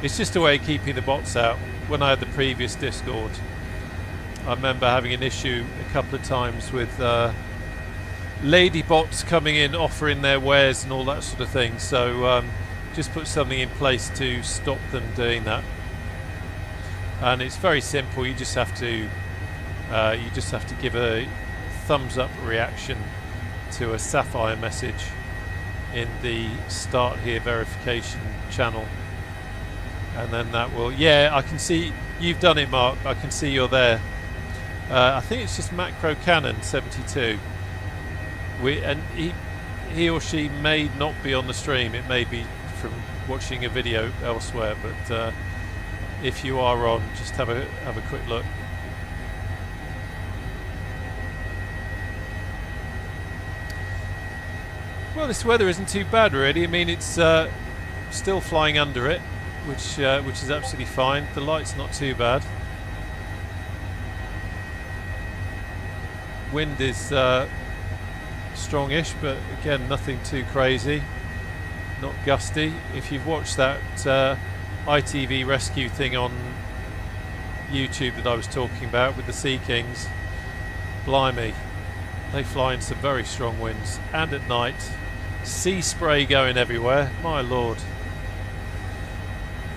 It's just a way of keeping the bots out. When I had the previous Discord, I remember having an issue a couple of times with lady bots coming in offering their wares and all that sort of thing, so just put something in place to stop them doing that. And it's very simple. You just have to give a thumbs up reaction to a sapphire message in the start here verification channel, and then that will, yeah, I can see you've done it, Mark. I can see you're there. I think it's just Macro Cannon 72. And he or she may not be on the stream. It may be from watching a video elsewhere, but if you are on, just have a quick look. Well, this weather isn't too bad really. I mean, it's still flying under it, which is absolutely fine. The light's not too bad. Wind is strongish, but again, nothing too crazy. Not gusty. If you've watched that ITV rescue thing on YouTube that I was talking about with the Sea Kings, blimey, they fly in some very strong winds, and at night, sea spray going everywhere. My lord,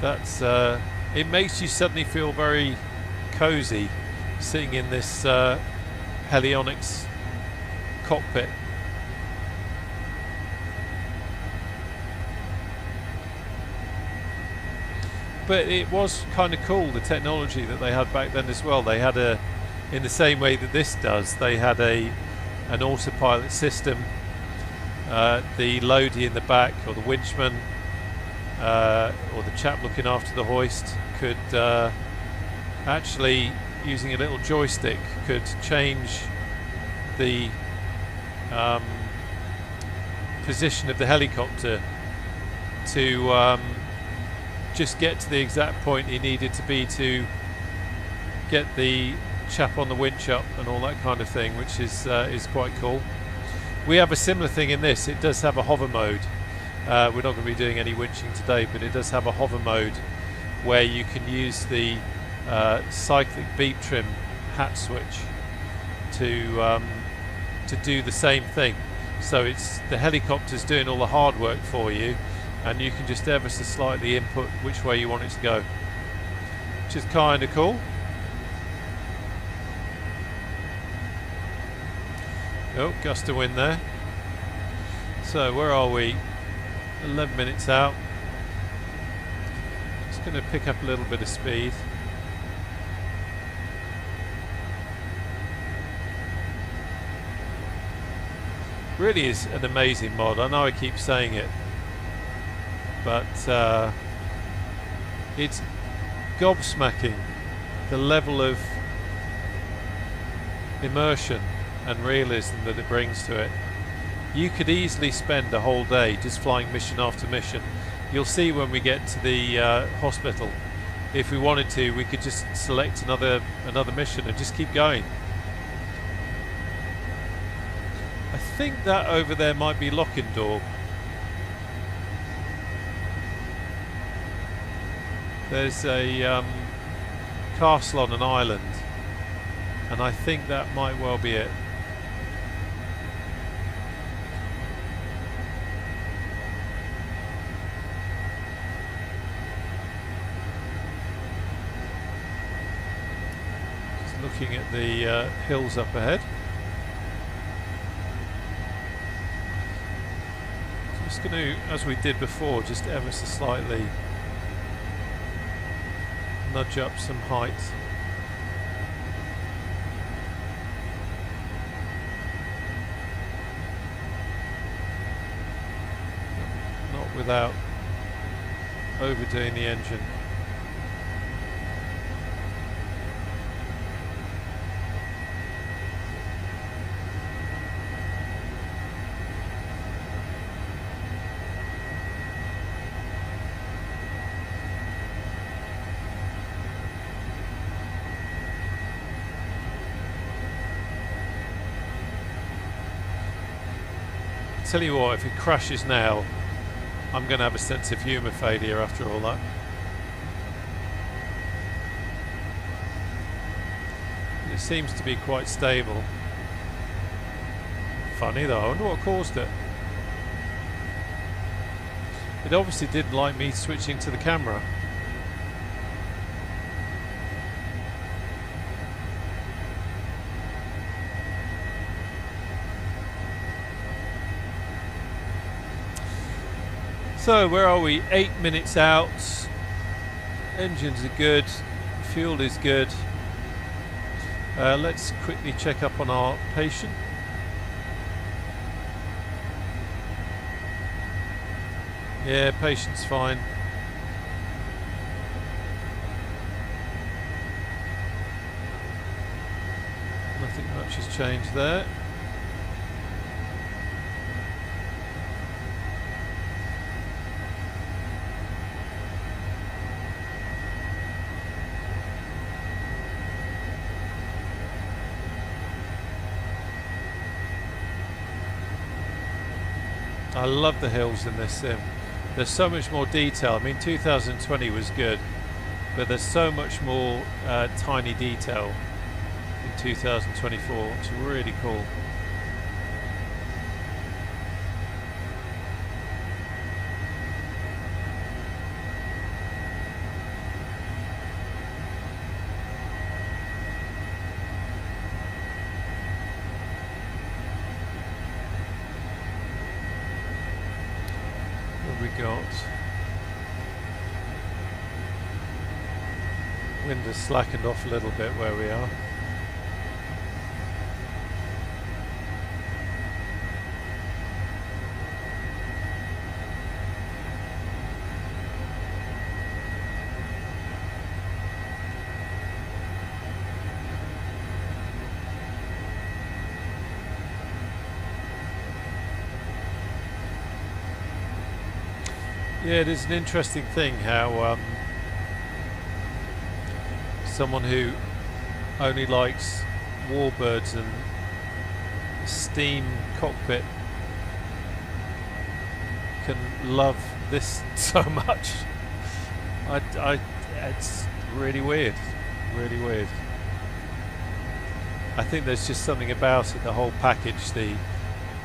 that's it makes you suddenly feel very cozy sitting in this Helionics cockpit. But it was kind of cool, the technology that they had back then as well. They had in the same way that this does, they had an autopilot system. The loadie in the back, or the winchman, or the chap looking after the hoist, could actually, using a little joystick, could change the position of the helicopter to just get to the exact point he needed to be to get the chap on the winch up and all that kind of thing, which is quite cool. We have a similar thing in this. It does have a hover mode. We're not going to be doing any winching today, but it does have a hover mode where you can use the cyclic beep trim hat switch to do the same thing. So it's the helicopter's doing all the hard work for you, and you can just ever so slightly input which way you want it to go, which is kind of cool. Oh, gust of wind there. So where are we? 11 minutes out. Just going to pick up a little bit of speed. Really is an amazing mod. I know I keep saying it, but it's gobsmacking the level of immersion and realism that it brings to it. You could easily spend a whole day just flying mission after mission. You'll see when we get to the hospital, if we wanted to, we could just select another mission and just keep going. I think that over there might be Lockendorp. There's a castle on an island, and I think that might well be it. Just looking at the hills up ahead. Just going to, as we did before, just ever so slightly nudge up some height. Not without overdoing the engine. Tell you what, if it crashes now, I'm going to have a sense of humour failure after all that. It seems to be quite stable. Funny though, I wonder what caused it. It obviously didn't like me switching to the camera. So where are we? 8 minutes out. Engines are good. Fuel is good. Let's quickly check up on our patient. Yeah, patient's fine. Nothing much has changed there. I love the hills in this sim. There's so much more detail. I mean, 2020 was good, but there's so much more tiny detail in 2024. It's really cool. Got wind has slackened off a little bit where we are. Yeah, it is an interesting thing how someone who only likes warbirds and steam cockpit can love this so much. It's really weird, really weird. I think there's just something about it, the whole package, the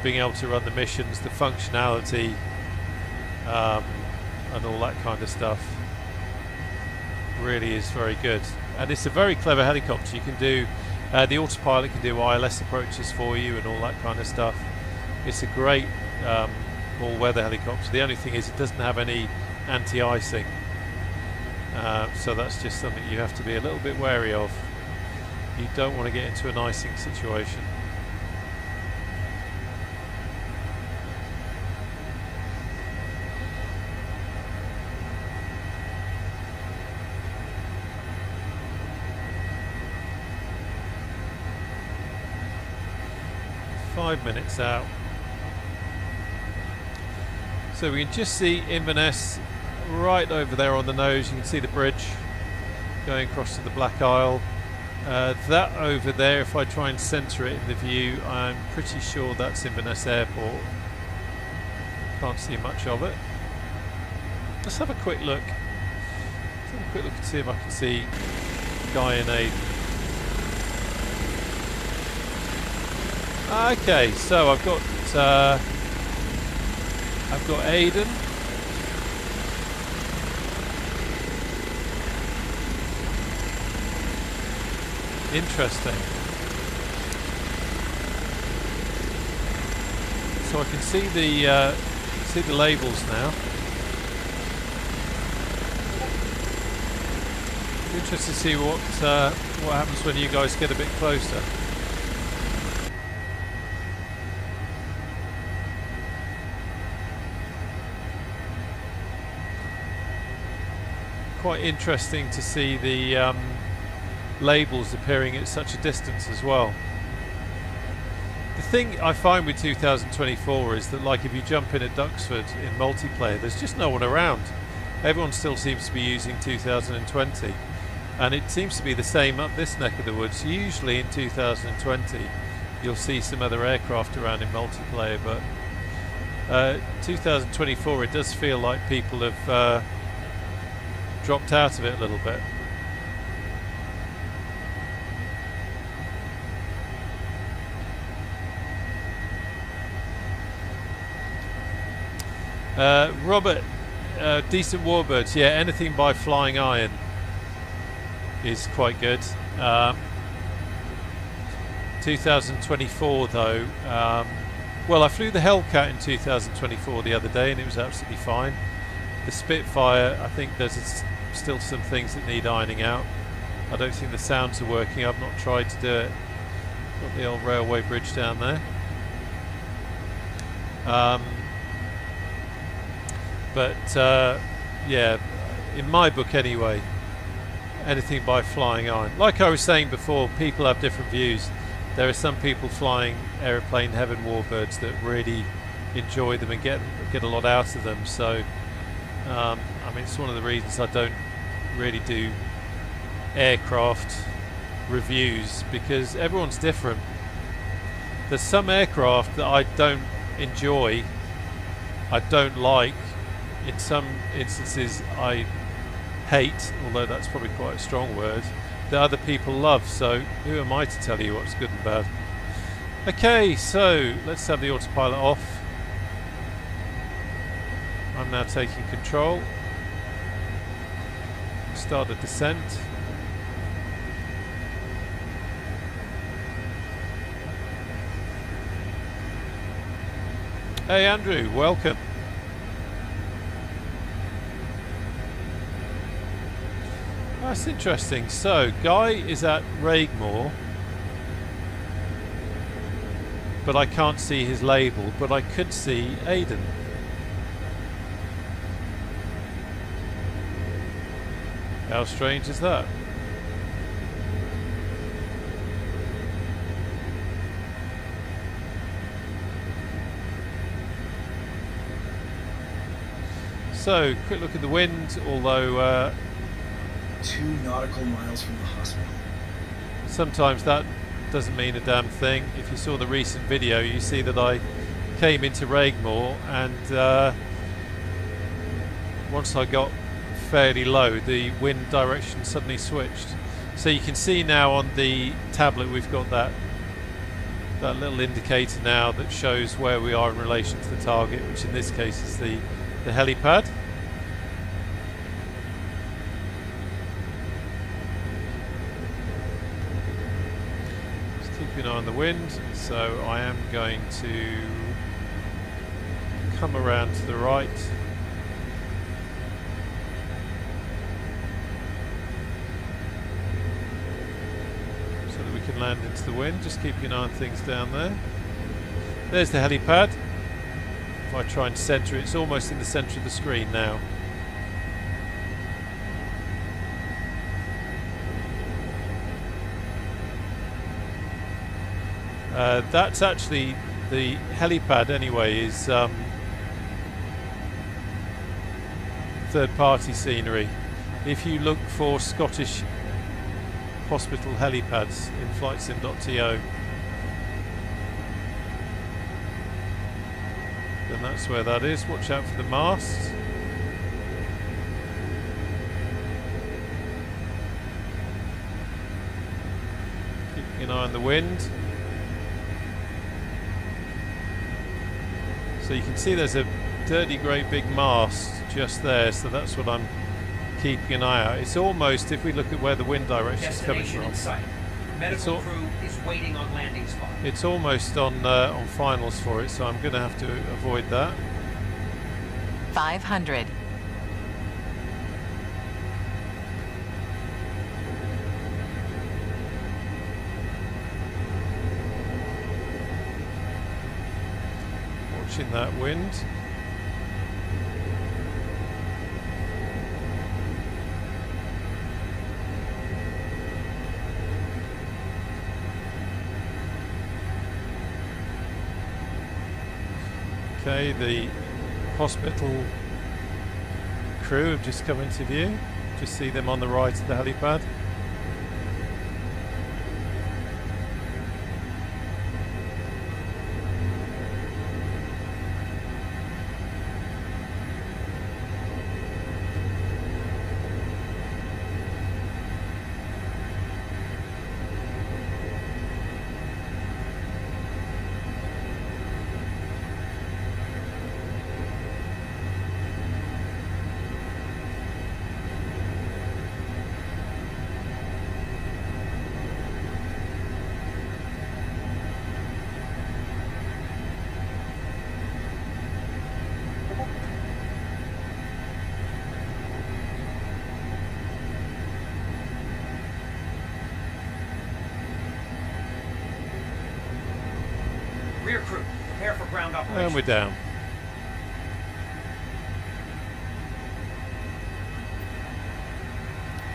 being able to run the missions, the functionality, and all that kind of stuff really is very good. And it's a very clever helicopter. You can do the autopilot can do ILS approaches for you and all that kind of stuff. It's a great all-weather helicopter. The only thing is it doesn't have any anti-icing, so that's just something you have to be a little bit wary of. You don't want to get into an icing situation. Five minutes out. So we can just see Inverness right over there on the nose. You can see the bridge going across to the Black Isle. That over there, if I try and centre it in the view, I'm pretty sure that's Inverness Airport. Can't see much of it. Let's have a quick look. Let's have a quick look and see if I can see Guy and Aiden. Okay, so I've got Aiden. Interesting. So I can see the labels now. Interested to see what happens when you guys get a bit closer. Quite interesting to see the labels appearing at such a distance as well. The thing I find with 2024 is that, like, if you jump in at Duxford in multiplayer, there's just no one around. Everyone still seems to be using 2020, and it seems to be the same up this neck of the woods. Usually in 2020 you'll see some other aircraft around in multiplayer, but 2024 it does feel like people have dropped out of it a little bit. Robert, decent warbirds. Yeah, anything by Flying Iron is quite good. 2024 though, well, I flew the Hellcat in 2024 the other day and it was absolutely fine. The Spitfire, I think there's still some things that need ironing out. I don't think the sounds are working. I've not tried to do it. Got the old railway bridge down there. Yeah, in my book anyway, anything by Flying Iron. Like I was saying before, people have different views. There are some people flying aeroplane heaven warbirds that really enjoy them and get a lot out of them. So I mean, it's one of the reasons I don't really do aircraft reviews, because everyone's different. There's some aircraft that I don't enjoy, I don't like. In some instances I hate, although that's probably quite a strong word, that other people love. So who am I to tell you what's good and bad? Okay, so let's have the autopilot off. I'm now taking control. Start a descent. Hey Andrew, welcome. That's interesting. So Guy is at Raigmore, but I can't see his label, but I could see Aiden. How strange is that? So, quick look at the wind, although 2 nautical miles from the hospital. sometimes that doesn't mean a damn thing. If you saw the recent video, you see that I came into Raigmore, and once I got fairly low, the wind direction suddenly switched. So you can see now on the tablet we've got that little indicator now that shows where we are in relation to the target, which in this case is the helipad. Just keep an eye on the wind. So I am going to come around to the right. So that we can land into the wind. Just keep an eye on things down there. There's the helipad. If I try and centre it, it's almost in the centre of the screen now. That's actually the helipad anyway, is third-party scenery. If you look for Scottish hospital helipads in flightsim.to, then that's where that is. Watch out for the masts. Keeping an eye on the wind. So you can see there's a dirty great big mast just there, so that's what I'm keeping an eye out. It's almost, if we look at where the wind direction is coming Destination from, in sight. Medical crew is waiting on landing spot. it's almost on finals for it, so I'm going to have to avoid that. 500. Watching that wind. Okay, the hospital crew have just come into view. Just see them on the right of the helipad. Rear crew, prepare for ground operation. And we're down.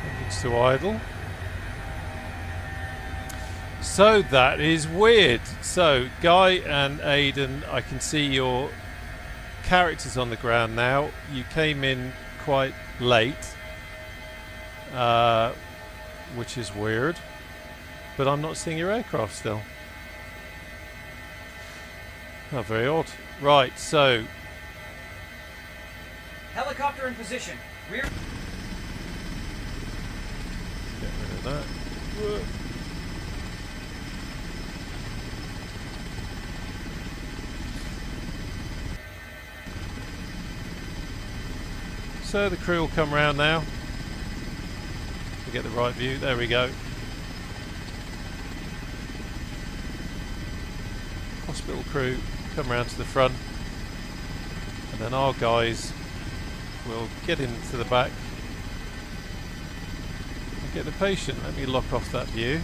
Engines to idle. So that is weird. So Guy and Aidan, I can see your characters on the ground now. You came in quite late, which is weird, but I'm not seeing your aircraft still. Oh, very odd. Right, so Helicopter in position. Rear. get rid of that. Whoa. So the crew will come round now. We get the right view. There we go. Hospital crew come round to the front, and then our guys will get into the back and get the patient. Let me lock off that view.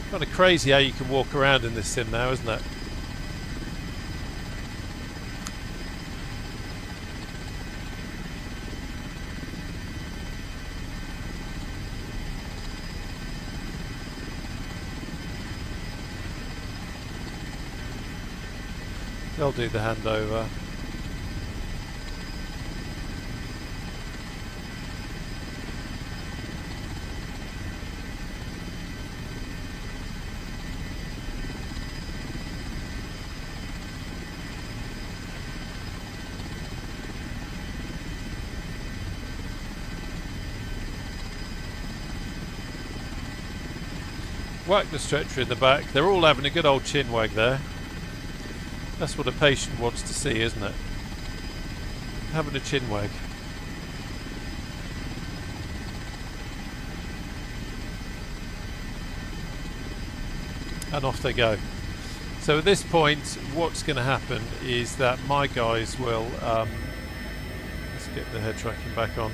Kind of crazy how you can walk around in this sim now, isn't it? They'll do the handover. Whack the stretcher in the back. They're all having a good old chin wag there. That's what a patient wants to see, isn't it? Having a chin wag. And off they go. So at this point, what's going to happen is that my guys will... let's get the head tracking back on.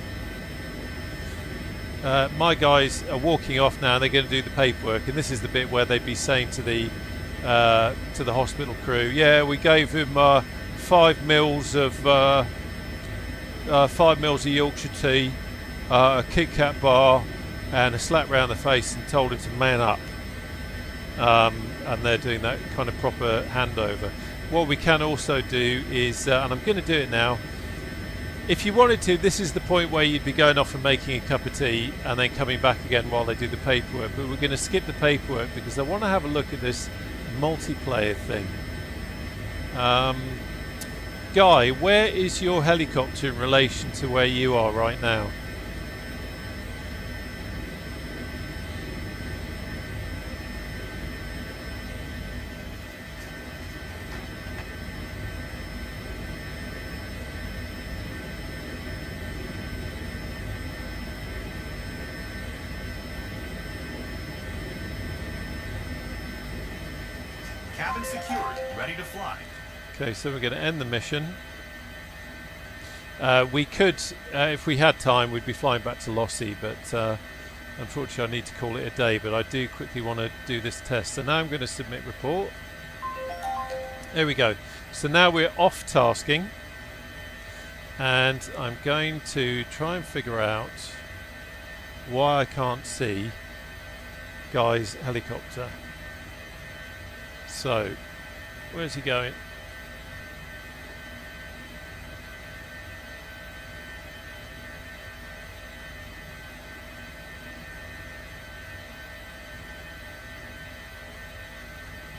My guys are walking off now. They're going to do the paperwork, and this is the bit where they'd be saying to the hospital crew, "Yeah, we gave him 5 mils of Yorkshire tea, a Kit Kat bar, and a slap round the face, and told him to man up." And they're doing that kind of proper handover. What we can also do is, and I'm going to do it now. If you wanted to, this is the point where you'd be going off and making a cup of tea and then coming back again while they do the paperwork. But we're going to skip the paperwork because I want to have a look at this multiplayer thing. Guy, where is your helicopter in relation to where you are right now? Cabin secured, ready to fly. Okay, so we're going to end the mission. We could, if we had time, we'd be flying back to Lossie, but unfortunately I need to call it a day, but I do quickly want to do this test. So now I'm going to submit report. There we go. So now we're off tasking, and I'm going to try and figure out why I can't see Guy's helicopter. So, where's he going?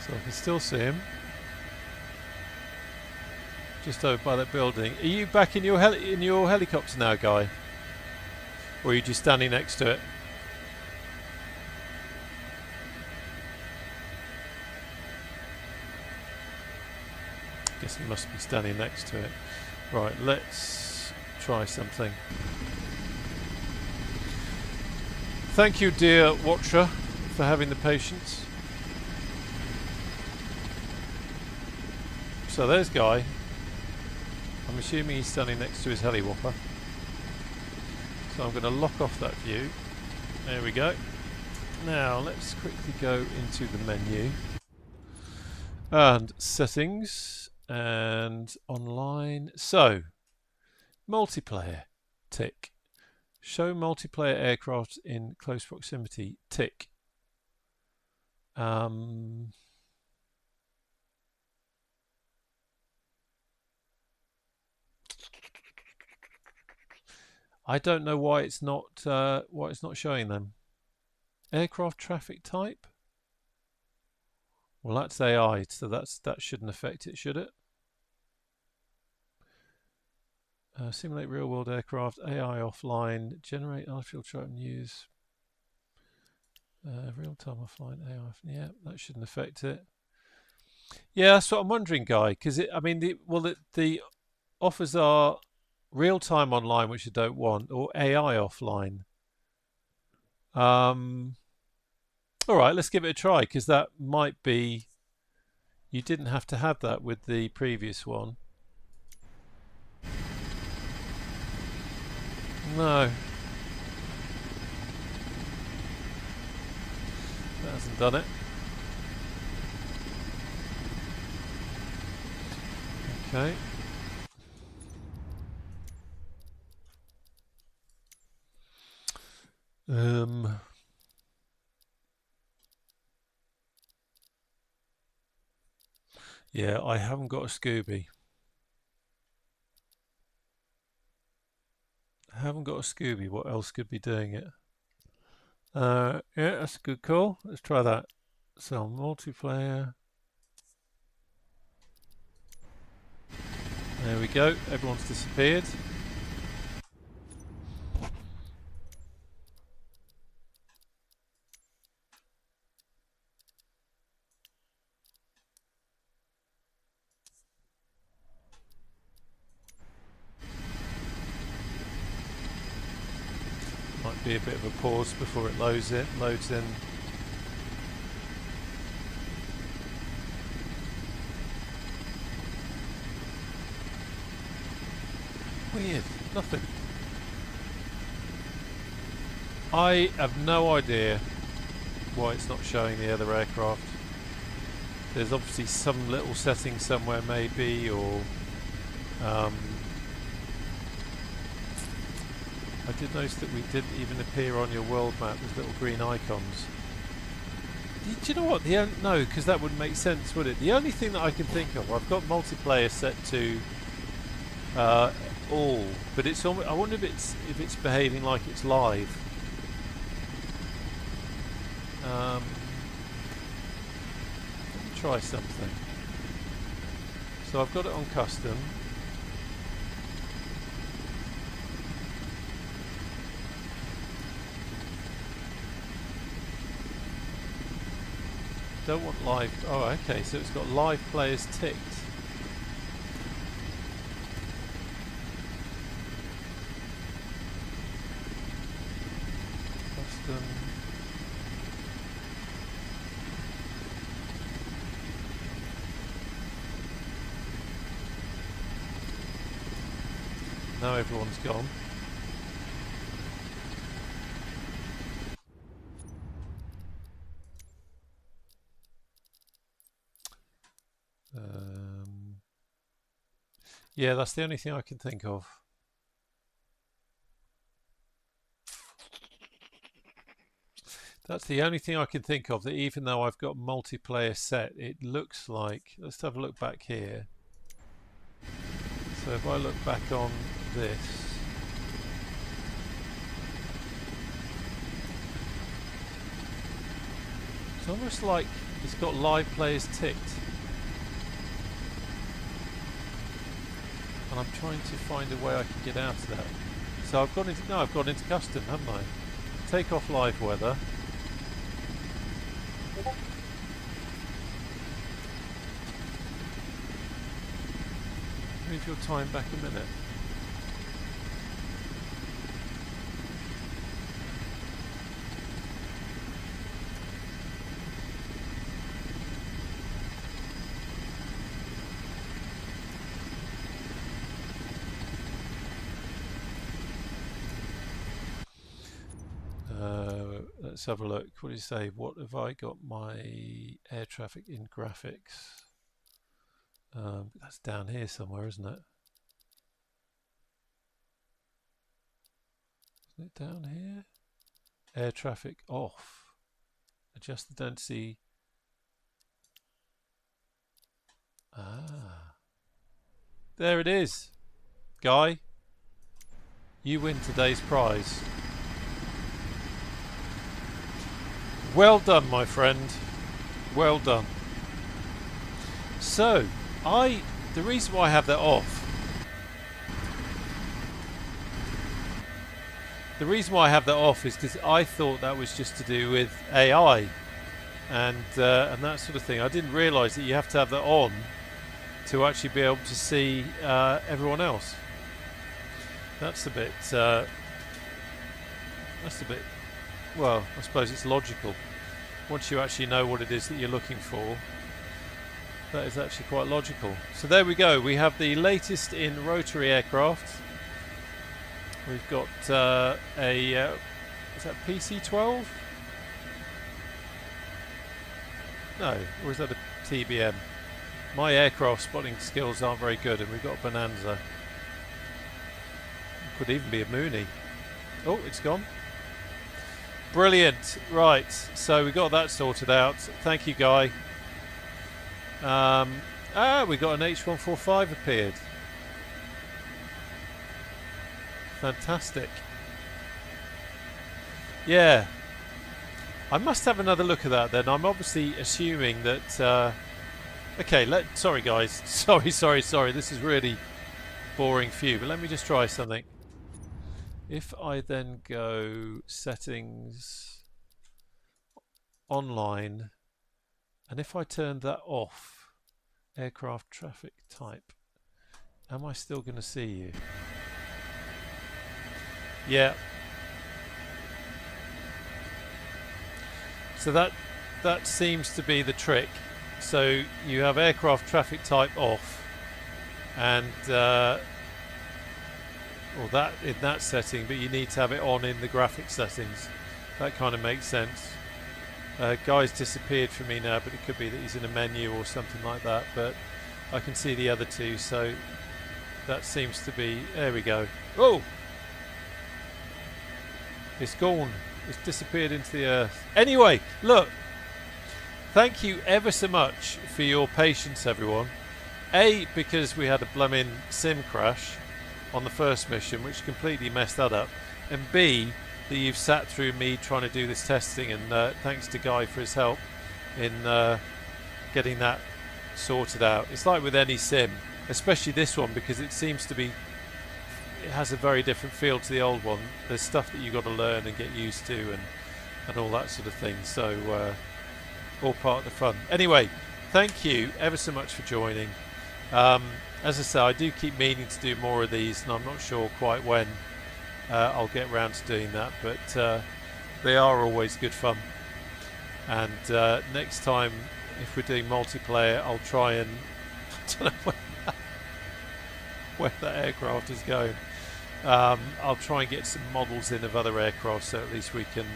So I can still see him. Just over by that building. Are you back in your helicopter now, Guy? Or are you just standing next to it? Guess he must be standing next to it. Right, let's try something. Thank you, dear watcher, for having the patience. So there's Guy. I'm assuming he's standing next to his heli-whopper. So I'm going to lock off that view. There we go. Now let's quickly go into the menu. And settings. And online. So, multiplayer, tick. Show multiplayer aircraft in close proximity, tick. I don't know why it's not showing them. Aircraft traffic type. Well, that's AI, so that shouldn't affect it, should it? Simulate real-world aircraft, AI offline, generate artificial tracking news, real-time offline, AI. Yeah, that shouldn't affect it. Yeah, that's what I'm wondering, Guy. Because I mean, the offers are real-time online, which I don't want, or AI offline. All right, let's give it a try, because that might be... You didn't have to have that with the previous one. No. That hasn't done it. Okay. Yeah, I haven't got a Scooby. I haven't got a Scooby. What else could be doing it? Yeah, that's a good call. Let's try that. So multiplayer. There we go. Everyone's disappeared. Might be a bit of a pause before it loads in. Weird, nothing. I have no idea why it's not showing the other aircraft. There's obviously some little setting somewhere maybe, or I did notice that we didn't even appear on your world map as little green icons. Do you know what? No, because that wouldn't make sense, would it? The only thing that I can think of, I've got multiplayer set to all, but it's almost, I wonder if it's behaving like it's live. Let me try something. So I've got it on custom. Don't want live. Oh, okay. So it's got live players ticked. Custom. Now everyone's gone. Yeah, that's the only thing I can think of. That's the only thing I can think of, that even though I've got multiplayer set, it looks like... Let's have a look back here. So if I look back on this... It's almost like it's got live players ticked. And I'm trying to find a way I can get out of that. So I've gone into... No, I've gone into custom, haven't I? Take off live weather. Move your time back a minute. Let's have a look. What do you say? What have I got my air traffic in graphics? That's down here somewhere, isn't it? Isn't it down here? Air traffic off. Adjust the density. Ah. There it is. Guy, you win today's prize. Well done, my friend. Well done. So, the reason why I have that off, is because I thought that was just to do with AI and that sort of thing. I didn't realise that you have to have that on to actually be able to see everyone else. That's a bit. Well, I suppose it's logical. Once you actually know what it is that you're looking for, that is actually quite logical. So there we go. We have the latest in rotary aircraft. We've got is that PC-12? No, or is that a TBM? My aircraft spotting skills aren't very good, and we've got a Bonanza. It could even be a Mooney. Oh, it's gone. Brilliant. Right, so we got that sorted out. Thank you, Guy. We got an H145 appeared. Fantastic. Yeah. I must have another look at that then. I'm obviously assuming that... okay, sorry guys. Sorry. This is really boring for you, but let me just try something. If I then go settings, online, and if I turn that off, aircraft traffic type, am I still going to see you? Yeah. So that seems to be the trick. So you have aircraft traffic type off, and or that in that setting, but you need to have it on in the graphic settings. That kind of makes sense. Guy's disappeared from me now, but it could be that he's in a menu or something like that, but I can see the other two, so that seems to be... There we go. Oh! It's gone. It's disappeared into the earth. Anyway, look. Thank you ever so much for your patience, everyone. A, because we had a blooming sim crash on the first mission, which completely messed that up. And B, that you've sat through me trying to do this testing, and thanks to Guy for his help in getting that sorted out. It's like with any sim, especially this one, because it seems to be, it has a very different feel to the old one. There's stuff that you've got to learn and get used to, and all that sort of thing. So all part of the fun. Anyway, thank you ever so much for joining. As I say, I do keep meaning to do more of these, and I'm not sure quite when I'll get round to doing that, but they are always good fun. And next time, if we're doing multiplayer, I'll try and I don't know where that aircraft is going. I'll try and get some models in of other aircraft, so at least we can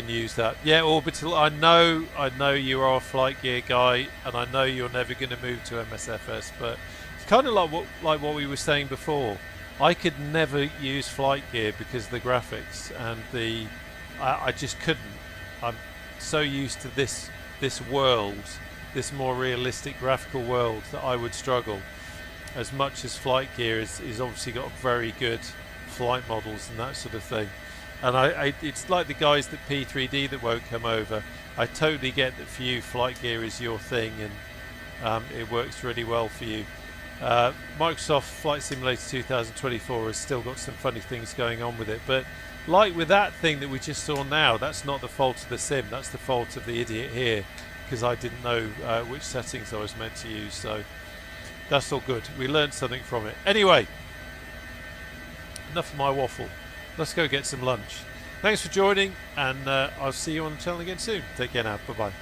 use that. Yeah, Orbital, I know you are a flight gear guy, and I know you're never going to move to MSFS, but it's kind of like what we were saying before. I could never use flight gear because of the graphics and I just couldn't. I'm so used to this world, this more realistic graphical world, that I would struggle. As much as flight gear is obviously got very good flight models and that sort of thing. And it's like the guys at P3D that won't come over. I totally get that for you flight gear is your thing, and it works really well for you. Microsoft Flight Simulator 2024 has still got some funny things going on with it, but like with that thing that we just saw now, that's not the fault of the sim, that's the fault of the idiot here, because I didn't know which settings I was meant to use. So that's all good. We learned something from it. Anyway, enough of my waffle. Let's go get some lunch. Thanks for joining, and I'll see you on the channel again soon. Take care now. Bye-bye.